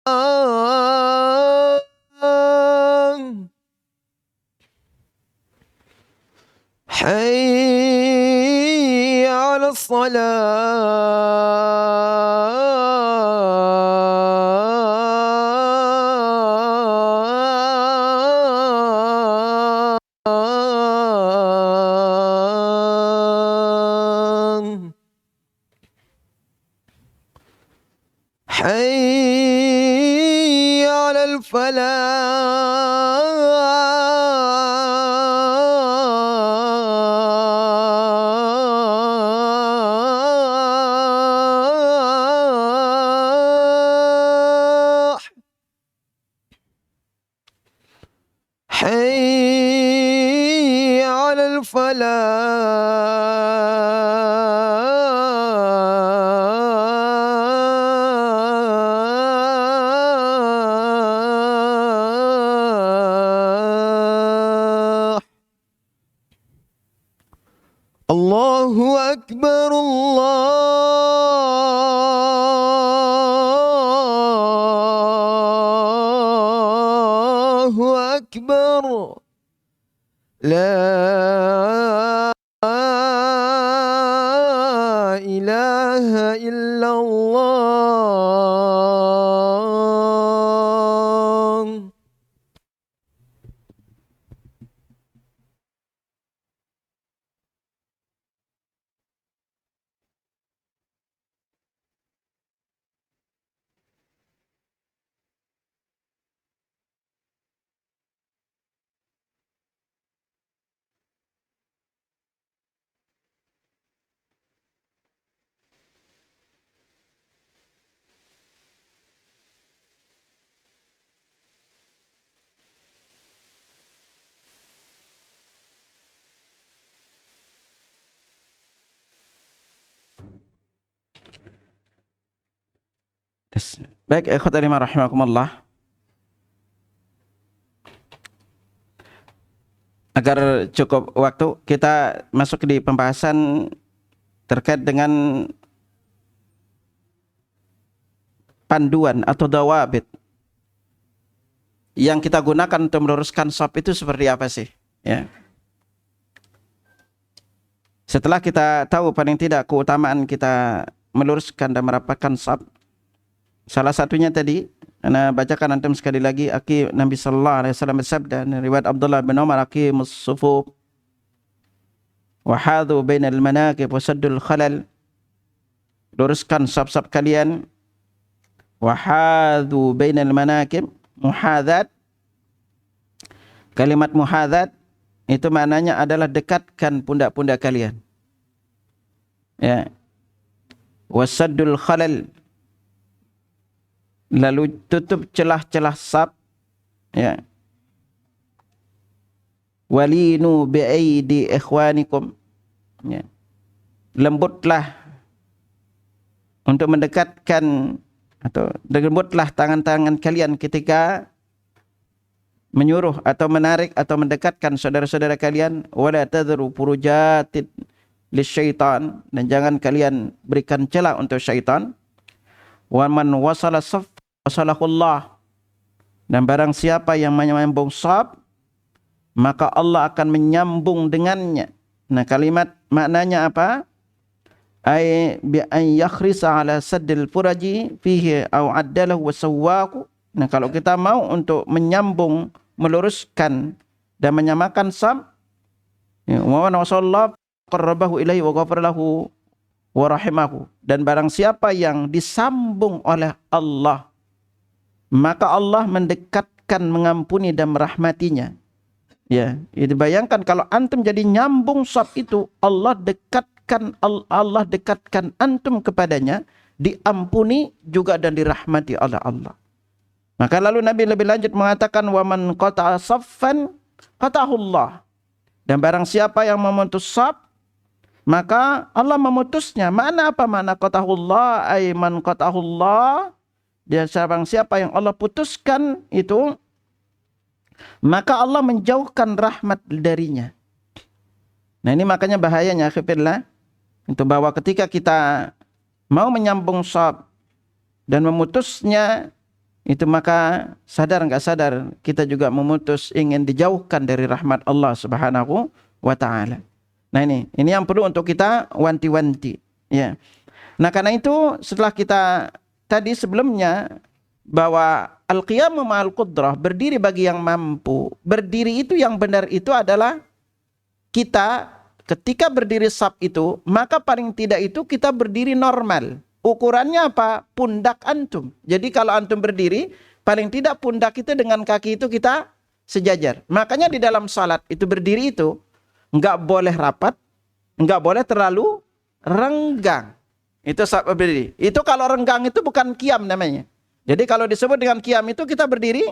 حي على الصلاة حي على الفلاح حي على الفلاح الله أكبر الله أكبر لا إله إلا الله. Baik, ikhwat lima rahimakumullah. Agar cukup waktu, kita masuk di pembahasan terkait dengan panduan atau dawabit yang kita gunakan untuk meluruskan shaf itu seperti apa sih? Ya. Setelah kita tahu paling tidak keutamaan kita meluruskan dan merapatkan shaf, salah satunya tadi, ana bacakan antum sekali lagi, Nabi sallallahu alaihi wasallam bersabda, riwayat Abdullah bin Umar, aqimus sufuf wa hadhu bainal manakib wa saddul khalal. Luruskan shaf-shaf kalian. Wa hadhu bainal manakib, muhadzat. Kalimat muhadzat itu maknanya adalah dekatkan pundak-pundak kalian. Ya. Wa saddul khalal, lalu tutup celah-celah shaf, ya. Walinu bi'aidi ikhwanikum, ya. Lembutlah untuk mendekatkan, atau lembutlah tangan-tangan kalian ketika menyuruh atau menarik atau mendekatkan saudara-saudara kalian. Wala tadhru furujatin lisyaitan, dan jangan kalian berikan celah untuk syaitan. Wa man wasala shaf wasalahullah, dan barang siapa yang menyambung shaf, maka Allah akan menyambung dengannya. Nah, kalimat maknanya apa? Ay bi an yakhrisa ala saddil furaji fihi aw addalahu wa sawwaku. Nah, kalau kita mau untuk menyambung, meluruskan dan menyamakan shaf, wa man wasalla qarrabahu ilaihi wa ghafara lahu wa rahimahu, dan barang siapa yang disambung oleh Allah, maka Allah mendekatkan, mengampuni dan merahmatinya. Ya, itu bayangkan kalau antum jadi nyambung shaf itu, Allah dekatkan antum kepadanya, diampuni juga dan dirahmati oleh Allah. Maka lalu Nabi lebih lanjut mengatakan, wa man qata'a shaffan qata'ahullah, dan barang siapa yang memutus shaf, maka Allah memutusnya. Makna apa makna qata'ahullah? Ay man qata'ahullah, dia siapa yang Allah putuskan itu, maka Allah menjauhkan rahmat darinya. Nah, ini makanya bahayanya akhirnya itu, bahwa ketika kita mau menyambung shaf dan memutusnya, itu maka sadar nggak sadar kita juga memutus ingin dijauhkan dari rahmat Allah Subhanahu wa taala. Nah ini yang perlu untuk kita wanti-wanti, ya. Nah karena itu setelah kita tadi sebelumnya bahwa al-qiyamu ma'al qudrah, berdiri bagi yang mampu. Berdiri itu yang benar itu adalah kita ketika berdiri saf itu, maka paling tidak itu kita berdiri normal. Ukurannya apa? Pundak antum. Jadi kalau antum berdiri, paling tidak pundak itu dengan kaki itu kita sejajar. Makanya di dalam salat itu berdiri itu enggak boleh rapat, enggak boleh terlalu renggang. Itu saat berdiri. Itu kalau renggang itu bukan qiyam namanya. Jadi kalau disebut dengan qiyam itu kita berdiri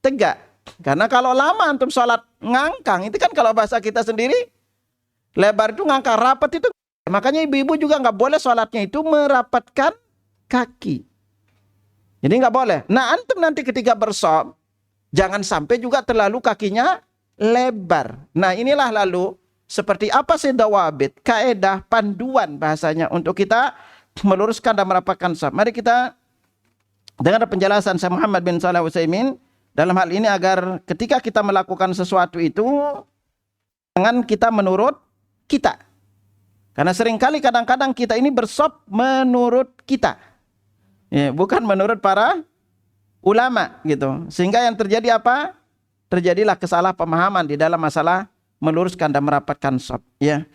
tegak. Karena kalau lama antum salat ngangkang, itu kan kalau bahasa kita sendiri lebar itu ngangkang, rapat itu. Makanya ibu-ibu juga nggak boleh sholatnya itu merapatkan kaki. Jadi nggak boleh. Nah antum nanti ketika bersop, jangan sampai juga terlalu kakinya lebar. Nah inilah lalu seperti apa sih dawabit, kaedah, panduan bahasanya untuk kita meluruskan dan merapatkan sop. Mari kita dengar penjelasan Syekh Muhammad bin Shalih Al-Utsaimin dalam hal ini agar ketika kita melakukan sesuatu itu jangan kita menurut kita. Karena seringkali kadang-kadang kita ini bersop menurut kita, ya, bukan menurut para ulama gitu. Sehingga yang terjadi apa? Terjadilah kesalahpahaman di dalam masalah meluruskan dan merapatkan sop. Ya.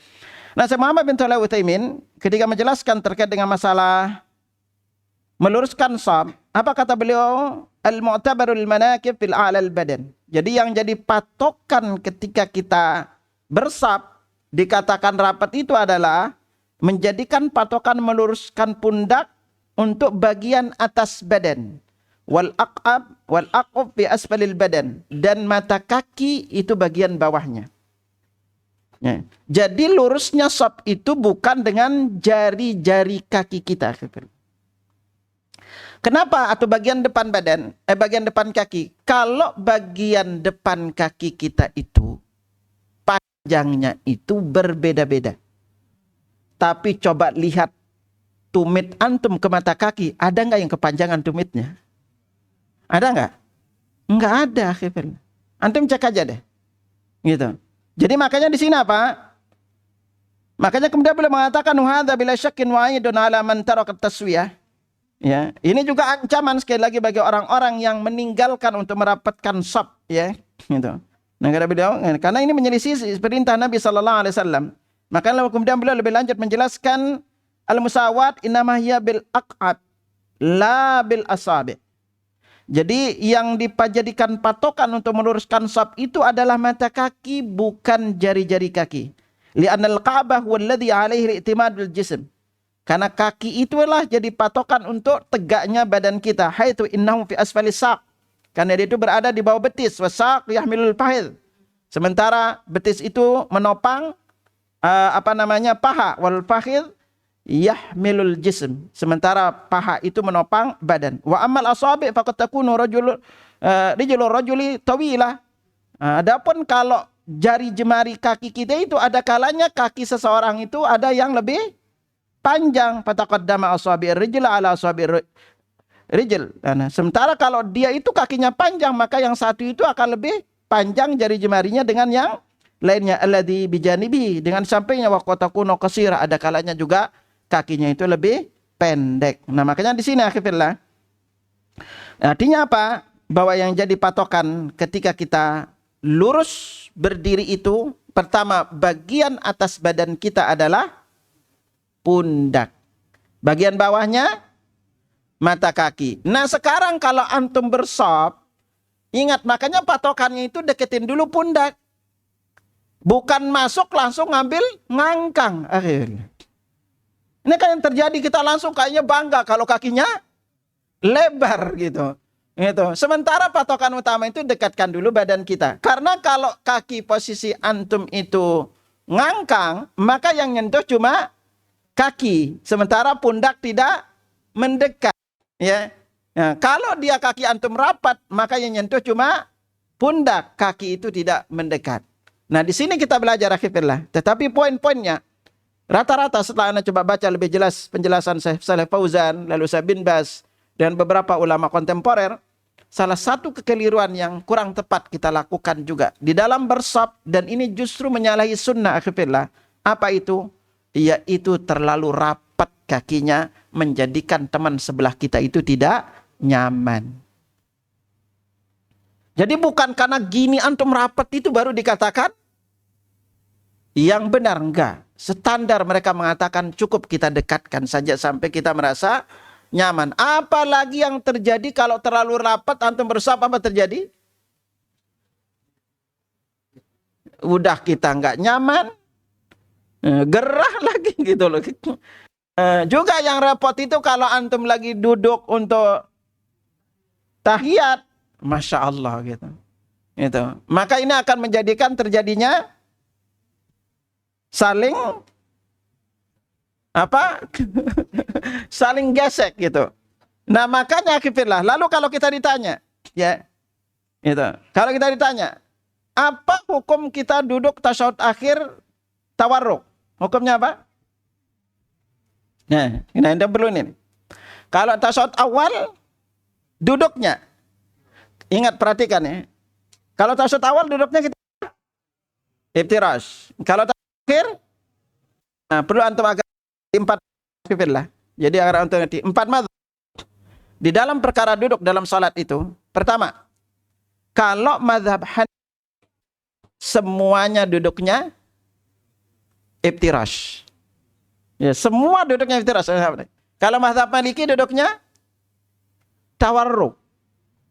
Nah, Syekh Muhammad bin Shalih Al-Utsaimin ketika menjelaskan terkait dengan masalah meluruskan sop, apa kata beliau? Al-mu'tabarul manakib fil a'lal badan. Jadi yang jadi patokan ketika kita bersop dikatakan rapat itu adalah menjadikan patokan meluruskan pundak untuk bagian atas badan. Wal aqab fi asfalil badan, dan mata kaki itu bagian bawahnya. Ya. Jadi lurusnya shaf itu bukan dengan jari-jari kaki kita. Kenapa? Atau bagian depan badan, bagian depan kaki. Kalau bagian depan kaki kita itu panjangnya itu berbeda-beda. Tapi coba lihat tumit antum ke mata kaki, ada nggak yang kepanjangan tumitnya? Ada nggak? Nggak ada. Antum cek aja deh. Gitu. Jadi makanya di sini apa? Makanya kemudian beliau mengatakan hadza bila syakkin wa'idun ala man taraka taswiyah. Ya, ini juga ancaman sekali lagi bagi orang-orang yang meninggalkan untuk merapatkan shaf, ya, gitu. Nah, kata beliau, karena ini menyelisih perintah Nabi sallallahu alaihi wasallam. Maka kemudian beliau lebih lanjut menjelaskan al-musawat innama hiya bil aqab la bil asabi. Jadi yang dijadikan patokan untuk meluruskan shaf itu adalah mata kaki, bukan jari-jari kaki. Li'anal Ka'bah walladhi 'alaihi al-i'timad bil jism. Karena kaki itulah jadi patokan untuk tegaknya badan kita. Haitsu innahu fi asfalis saq. Karena dia itu berada di bawah betis, wasaq yahmilul fahil. Sementara betis itu menopang paha, wal fahil yahmilul jism. Sementara paha itu menopang badan. Wa amal asabi' faqad takunu rijlur rajuli tawilah. Adapun kalau jari jemari kaki kita itu ada kalanya kaki seseorang itu ada yang lebih panjang. Fataqaddama asabi'ir rijl ala asabi'ir rijl. Nah, sementara kalau dia itu kakinya panjang, maka yang satu itu akan lebih panjang jari jemarinya dengan yang lainnya. Alladzi bijanibi, dengan sampingnya wa qatakunu qasira, ada kalanya juga kakinya itu lebih pendek. Nah, makanya di sini akhirnya artinya apa? Bahwa yang jadi patokan ketika kita lurus berdiri itu, pertama bagian atas badan kita adalah pundak. Bagian bawahnya mata kaki. Nah sekarang kalau antum bersop, ingat makanya patokannya itu deketin dulu pundak. Bukan masuk langsung ngambil ngangkang. Akhirnya. Ini kan yang terjadi, kita langsung kayaknya bangga kalau kakinya lebar gitu. Gitu. Sementara patokan utama itu dekatkan dulu badan kita. Karena kalau kaki posisi antum itu ngangkang, maka yang nyentuh cuma kaki, sementara pundak tidak mendekat, ya. Nah, kalau dia kaki antum rapat, maka yang nyentuh cuma pundak, kaki itu tidak mendekat. Nah, di sini kita belajar akhirnya. Tetapi poin-poinnya rata-rata setelah Anda coba baca lebih jelas penjelasan Syekh Shalih Fauzan, lalu Syekh bin Baz dan beberapa ulama kontemporer, salah satu kekeliruan yang kurang tepat kita lakukan juga di dalam bersab, dan ini justru menyalahi sunnah akhirnya. Apa itu? Yaitu terlalu rapat kakinya, menjadikan teman sebelah kita itu tidak nyaman. Jadi bukan karena gini antum rapat itu baru dikatakan yang benar, enggak. Standar mereka mengatakan cukup kita dekatkan saja sampai kita merasa nyaman. Apalagi yang terjadi kalau terlalu rapat antum bersab, apa terjadi? Udah kita enggak nyaman, gerah lagi gitu loh. Juga yang repot itu kalau antum lagi duduk untuk tahiyat, Masya Allah gitu. Itu. Maka ini akan menjadikan terjadinya saling apa? saling gesek gitu. Nah makanya akhirnya, lalu kalau kita ditanya, ya, itu. Kalau kita ditanya, apa hukum kita duduk tasyahud akhir tawarruk? Hukumnya apa? Nah, ini Anda perlu ini. Kalau tasyahud awal duduknya, ingat perhatikan ya. Kalau tasyahud awal duduknya kita iftirash. Kalau tasyahud akhir, nah, perlu antum agak 4 lah. Jadi agar antum ngerti 4 mazhab. Di dalam perkara duduk dalam salat itu, pertama, kalau mazhab Hanafi semuanya duduknya iftirash. Ya, semua duduknya iftirash. Kalau mazhab Maliki duduknya tawarruk.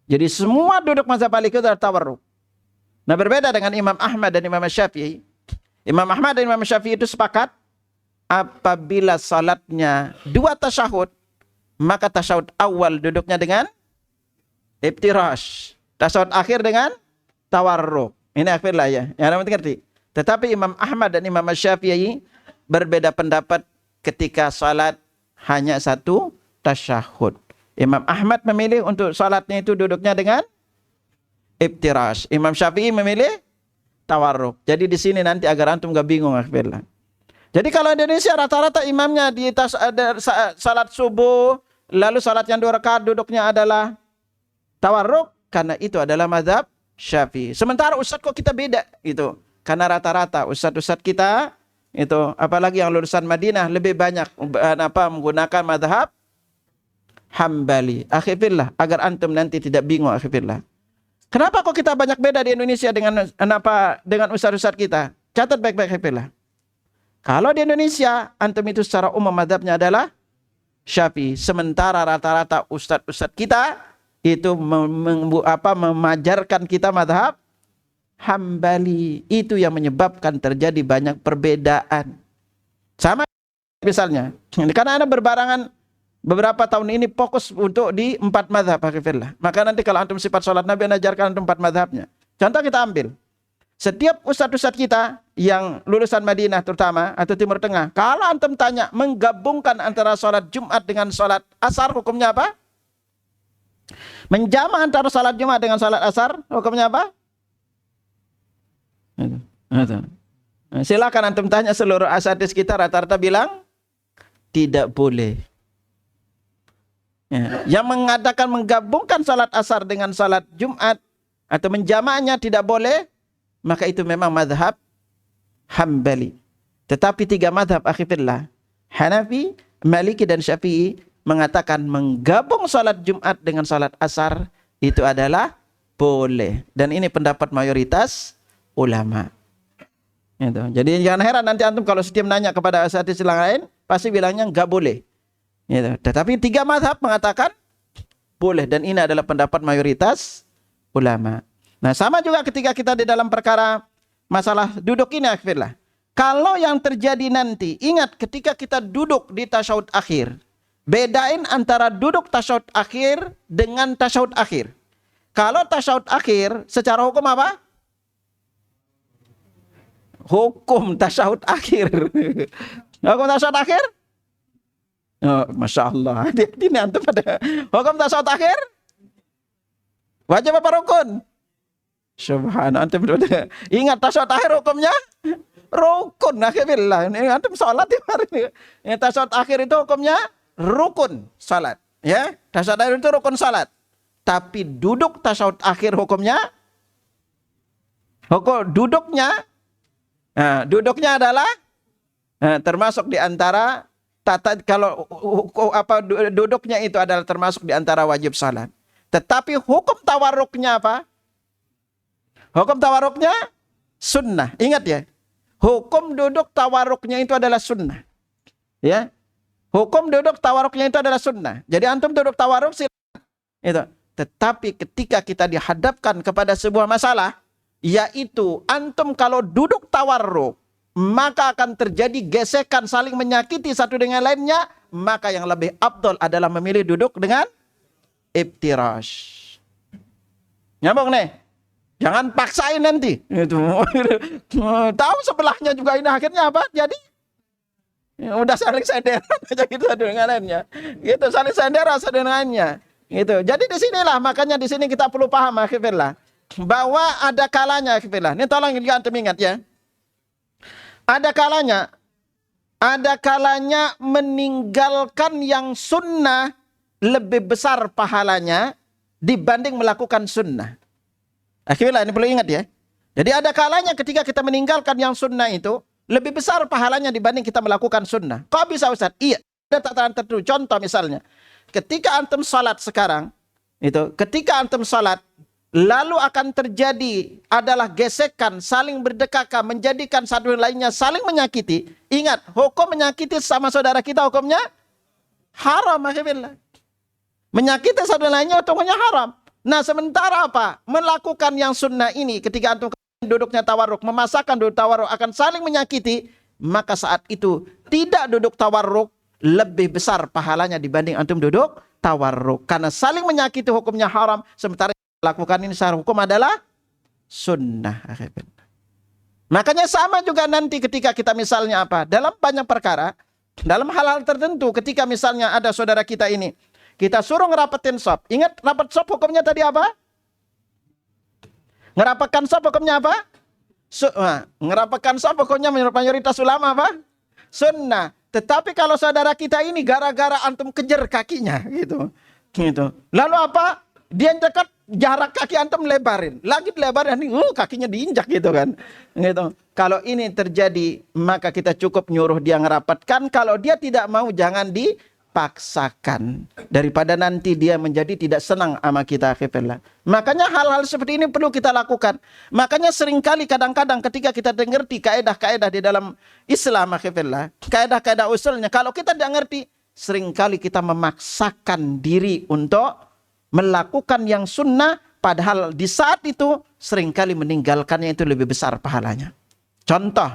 Jadi semua duduk mazhab Maliki itu adalah tawarruk. Nah, berbeda dengan Imam Ahmad dan Imam Syafi'i. Imam Ahmad dan Imam Syafi'i itu sepakat apabila salatnya 2 tasyahud, maka tasyahud awal duduknya dengan iftirash, tasyahud akhir dengan tawarruk. Ini akhirlah ya. Yang anda mengerti. Tetapi Imam Ahmad dan Imam Syafi'i berbeda pendapat ketika salat hanya 1 tasyahud. Imam Ahmad memilih untuk salatnya itu duduknya dengan iftirash. Imam Syafi'i memilih tawarruk. Jadi di sini nanti agar antum gak bingung akhirnya. Jadi kalau Indonesia rata-rata imamnya di salat subuh, lalu salat yang 2 rakaat duduknya adalah tawarruk, karena itu adalah mazhab Syafi'i. Sementara ustaz kok kita beda gitu. Karena rata-rata ustaz-ustaz kita itu, apalagi yang lulusan Madinah, lebih banyak menggunakan mazhab Hambali. Akhirnya agar antum nanti tidak bingung akhirnya. Kenapa kok kita banyak beda di Indonesia dengan ustaz-ustaz kita? Catat baik-baik akhirnya. Kalau di Indonesia, antum itu secara umum mazhabnya adalah Syafi'i. Sementara rata-rata ustaz-ustaz kita itu memajarkan kita mazhab Hambali. Itu yang menyebabkan terjadi banyak perbedaan. Sama misalnya, karena Anda berbarangan beberapa tahun ini fokus untuk di 4 mazhab akhirnya. Maka nanti kalau antum sifat salat Nabi, Anda ajarkan antum 4 mazhabnya. Contoh kita ambil. Setiap ustadz-ustadz kita yang lulusan Madinah terutama atau Timur Tengah, kalau antum tanya menggabungkan antara salat Jumat dengan salat Asar, hukumnya apa? Menjama antara salat Jumat dengan salat Asar, hukumnya apa? Silakan antum tanya seluruh asatidz kita, rata-rata bilang tidak boleh. Ya. Yang mengatakan menggabungkan salat Asar dengan salat Jumat atau menjamanya tidak boleh, maka itu memang mazhab Hambali. Tetapi 3 mazhab akhirnya, Hanafi, Maliki dan Syafi'i mengatakan menggabung salat Jumat dengan salat Asar itu adalah boleh. Dan ini pendapat mayoritas ulama. Gitu. Jadi jangan heran nanti antum kalau setiap nanya kepada asatidz yang lain pasti bilangnya enggak boleh. Gitu. Tetapi 3 mazhab mengatakan boleh, dan ini adalah pendapat mayoritas ulama. Nah, sama juga ketika kita di dalam perkara masalah duduk ini akhirnya. Kalau yang terjadi nanti, ingat ketika kita duduk di tasyahud akhir, bedain antara duduk tasyahud akhir dengan tasyahud akhir. Kalau tasyahud akhir secara hukum apa? Hukum tasyahud akhir. Hukum tasyahud akhir? Oh, Masya Allah. Ini antum pada hukum tasyahud akhir? Wajib apa rukun? Subhanallah, antum benar-benar ingat tasyahud akhir hukumnya rukun. Akhirnya ini antum salat di hari ini. Yang tasyahud akhir itu hukumnya rukun salat, ya. Tasyahud akhir itu rukun salat. tapi duduk tasyahud akhir hukum duduknya, duduknya adalah termasuk di antara duduknya itu adalah termasuk di antara wajib salat. Tetapi hukum tawarruknya apa? Hukum tawarruknya sunnah. Ingat ya, hukum duduk tawarruknya itu adalah sunnah. Ya, hukum duduk tawarruknya itu adalah sunnah. Jadi antum duduk tawarruk silakan. Itu. Tetapi ketika kita dihadapkan kepada sebuah masalah, yaitu antum kalau duduk tawarruk, maka akan terjadi gesekan saling menyakiti satu dengan lainnya, maka yang lebih afdal adalah memilih duduk dengan iftirash. Nyambung nih? Jangan paksain nanti. Itu. Tahu sebelahnya juga ini akhirnya apa? Jadi udah saling senderan aja gitu satu dengan lainnya. Gitu, saling senderan satu dengan lainnya. Gitu. Jadi di sinilah, makanya di sini kita perlu paham akhirnya bahwa ada kalanya akhirnya. Ini tolong juga antum ingat ya. Ada kalanya meninggalkan yang sunnah lebih besar pahalanya dibanding melakukan sunnah. Akhirnya ini perlu ingat ya. Jadi ada kalanya ketika kita meninggalkan yang sunnah itu lebih besar pahalanya dibanding kita melakukan sunnah. Kok bisa Ustaz? Iya, ada tataran tertentu. Contoh misalnya, ketika antum salat sekarang, ketika antum salat, lalu akan terjadi adalah gesekan, saling berdekatan, menjadikan satu lainnya saling menyakiti. Ingat, hukum menyakiti sama saudara kita hukumnya haram. Akhirnya menyakiti satu lainnya hukumnya haram. Nah sementara apa? Melakukan yang sunnah ini ketika antum duduknya tawarruk, memasakkan duduk tawarruk akan saling menyakiti, maka saat itu tidak duduk tawarruk lebih besar pahalanya dibanding antum duduk tawarruk. Karena saling menyakiti hukumnya haram, sementara lakukan ini secara hukum adalah sunnah. Makanya sama juga nanti ketika kita misalnya apa? Dalam banyak perkara, dalam hal-hal tertentu, ketika misalnya ada saudara kita ini, kita suruh ngerapetin shop. Ingat rapat shop hukumnya tadi apa? Ngerapatkan shop hukumnya apa? Ngerapatkan shop hukumnya menurut mayoritas ulama apa? Sunnah. Tetapi kalau saudara kita ini gara-gara antum kejar kakinya gitu. Lalu apa? Dia dekat, jarak kaki antum lebarin. Lagi lebarin, kakinya diinjak gitu kan. Gitu. Kalau ini terjadi, maka kita cukup nyuruh dia ngerapatkan. Kalau dia tidak mau, jangan dipaksakan. Daripada nanti dia menjadi tidak senang sama kita. Makanya hal-hal seperti ini perlu kita lakukan. Makanya seringkali kadang-kadang ketika kita mengerti kaedah-kaedah di dalam Islam, kaedah-kaedah usulnya, kalau kita tidak ngerti, seringkali kita memaksakan diri untuk melakukan yang sunnah, padahal di saat itu seringkali meninggalkannya itu lebih besar pahalanya. Contoh,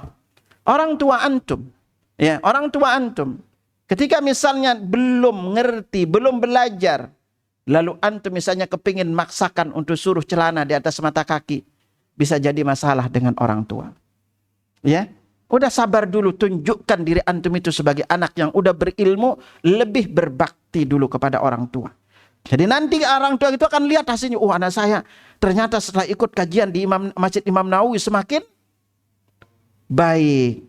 orang tua antum, ketika misalnya belum ngerti, belum belajar, lalu antum misalnya kepingin maksakan untuk suruh celana di atas mata kaki, bisa jadi masalah dengan orang tua. Ya, udah sabar dulu, tunjukkan diri antum itu sebagai anak yang udah berilmu, lebih berbakti dulu kepada orang tua. Jadi nanti orang tua itu akan lihat hasilnya. Anak saya ternyata setelah ikut kajian di Masjid Imam Nawawi semakin baik.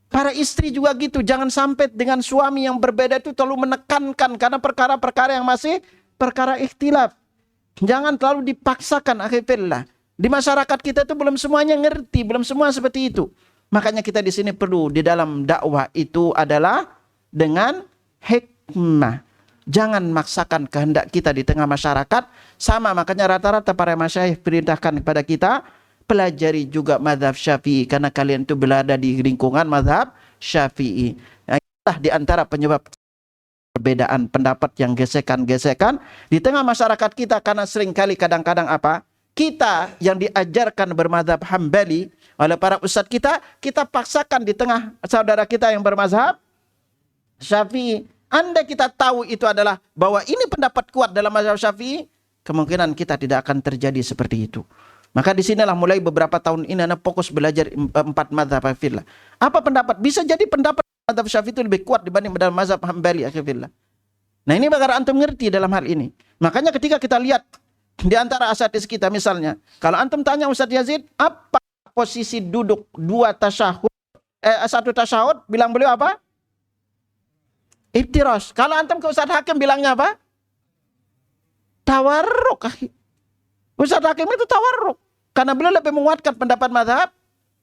Para istri juga gitu. Jangan sampai dengan suami yang berbeda itu terlalu menekankan. Karena perkara-perkara yang masih perkara ikhtilaf. Jangan terlalu dipaksakan. Akhirnya di masyarakat kita itu belum semuanya ngerti. Belum semua seperti itu. Makanya kita di sini perlu di dalam dakwah itu adalah dengan hikmah. Jangan maksakan kehendak kita di tengah masyarakat. Sama, makanya rata-rata para masyayikh perintahkan kepada kita, pelajari juga mazhab Syafi'i. Karena kalian itu berada di lingkungan mazhab Syafi'i. Nah, itulah di antara penyebab perbedaan pendapat yang gesekan-gesekan di tengah masyarakat kita. Karena seringkali kadang-kadang apa? Kita yang diajarkan bermazhab Hambali oleh para ustadz kita paksakan di tengah saudara kita yang bermazhab Syafi'i. Andai kita tahu itu adalah bahwa ini pendapat kuat dalam mazhab Syafi'i, kemungkinan kita tidak akan terjadi seperti itu. Maka di sinilah mulai beberapa tahun ini anak fokus belajar 4 mazhab Hafidlah. Apa pendapat? Bisa jadi pendapat mazhab Syafi'i itu lebih kuat dibanding dalam mazhab Hambali Hafidlah. Nah ini agar antum ngerti dalam hal ini. Makanya ketika kita lihat di antara asatidz kita misalnya, kalau antum tanya Ustaz Yazid, apa posisi duduk satu tasyahud, bilang beliau apa? Iftirash. Kalau antum ke Ustaz Hakim bilangnya apa? tawarruk. Ustaz Hakim itu tawarruk karena beliau lebih menguatkan pendapat mazhab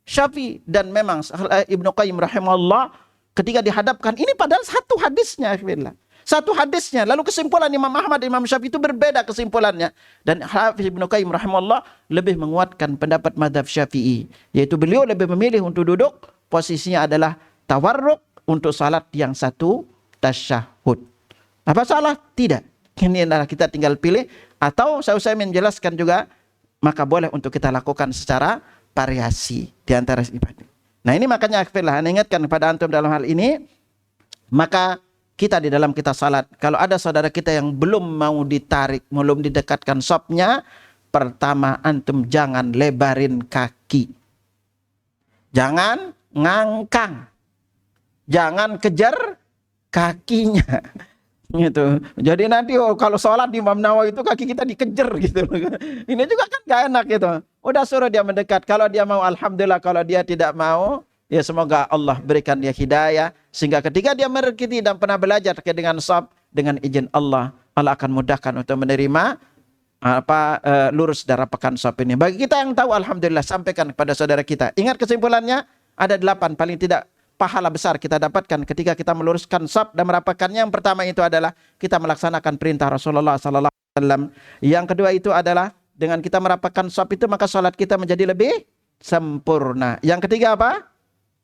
Syafi'i. Dan memang Ibnu Qayyim rahimahullah ketika dihadapkan ini padahal satu hadisnya, satu hadisnya, lalu kesimpulan Imam Ahmad, Imam Syafi'i itu berbeda kesimpulannya. Dan Hafiz Ibnu Qayyim rahimahullah lebih menguatkan pendapat mazhab Syafi'i, yaitu beliau lebih memilih untuk duduk posisinya adalah tawarruk untuk salat yang satu tasyahud. Apa salah? Tidak. Ini adalah kita tinggal pilih, atau saya menjelaskan juga, maka boleh untuk kita lakukan secara variasi di antara ibadah. Nah ini makanya akhirnya ingatkan kepada antum dalam hal ini, maka kita di dalam kita salat, kalau ada saudara kita yang belum mau ditarik, belum didekatkan sopnya, pertama antum jangan lebarin kaki, jangan ngangkang, jangan kejar kakinya. Gitu. Jadi nanti kalau sholat di Imam Nawawi itu kaki kita dikejar gitu. Ini juga kan gak enak gitu. Udah suruh dia mendekat. Kalau dia mau alhamdulillah, kalau dia tidak mau ya semoga Allah berikan dia hidayah sehingga ketika dia merekiti dan pernah belajar dengan shaf, dengan izin Allah, Allah akan mudahkan untuk menerima lurus dan rapakan shaf ini. Bagi kita yang tahu alhamdulillah, sampaikan kepada saudara kita. Ingat kesimpulannya ada 8 paling tidak pahala besar kita dapatkan ketika kita meluruskan shaf dan merapakannya. Yang pertama itu adalah kita melaksanakan perintah Rasulullah sallallahu alaihi wasallam. Yang kedua itu adalah dengan kita merapatkan shaf itu maka salat kita menjadi lebih sempurna. Yang ketiga apa?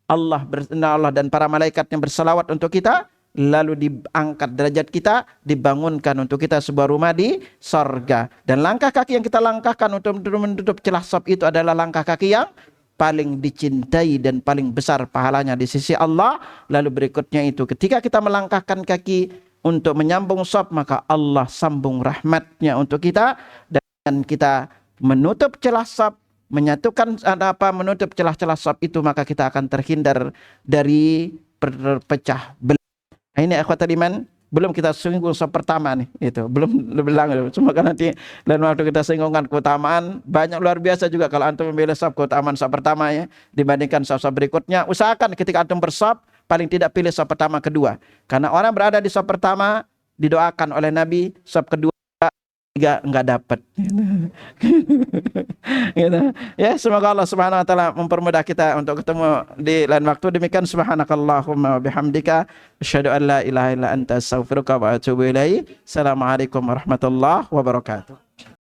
Allah dan para malaikatnya berselawat untuk kita, lalu diangkat derajat kita, dibangunkan untuk kita sebuah rumah di sorga. Dan langkah kaki yang kita langkahkan untuk menutup celah shaf itu adalah langkah kaki yang paling dicintai dan paling besar pahalanya di sisi Allah. Lalu berikutnya itu ketika kita melangkahkan kaki untuk menyambung shaf, maka Allah sambung rahmatnya untuk kita, dan kita menutup celah shaf, menyatukan menutup celah-celah shaf itu, maka kita akan terhindar dari perpecah belah. Nah, ini akhwatul iman, belum kita singgung shaf pertama nih, itu belum bilang. Semoga nanti lain waktu kita singgungkan keutamaan banyak luar biasa juga kalau antum memilih shaf, keutamaan shaf pertama ya dibandingkan shaf berikutnya. Usahakan ketika antum bershaf paling tidak pilih shaf pertama kedua, karena orang berada di shaf pertama didoakan oleh Nabi, shaf kedua enggak dapat. Gitu. Ya, semoga Allah Subhanahu wa taala mempermudah kita untuk ketemu di lain waktu. Demikian, subhanakallahumma wa bihamdika asyhadu an la ilaha illa anta astaghfiruka wa atubu ilaik. Assalamualaikum warahmatullahi wabarakatuh.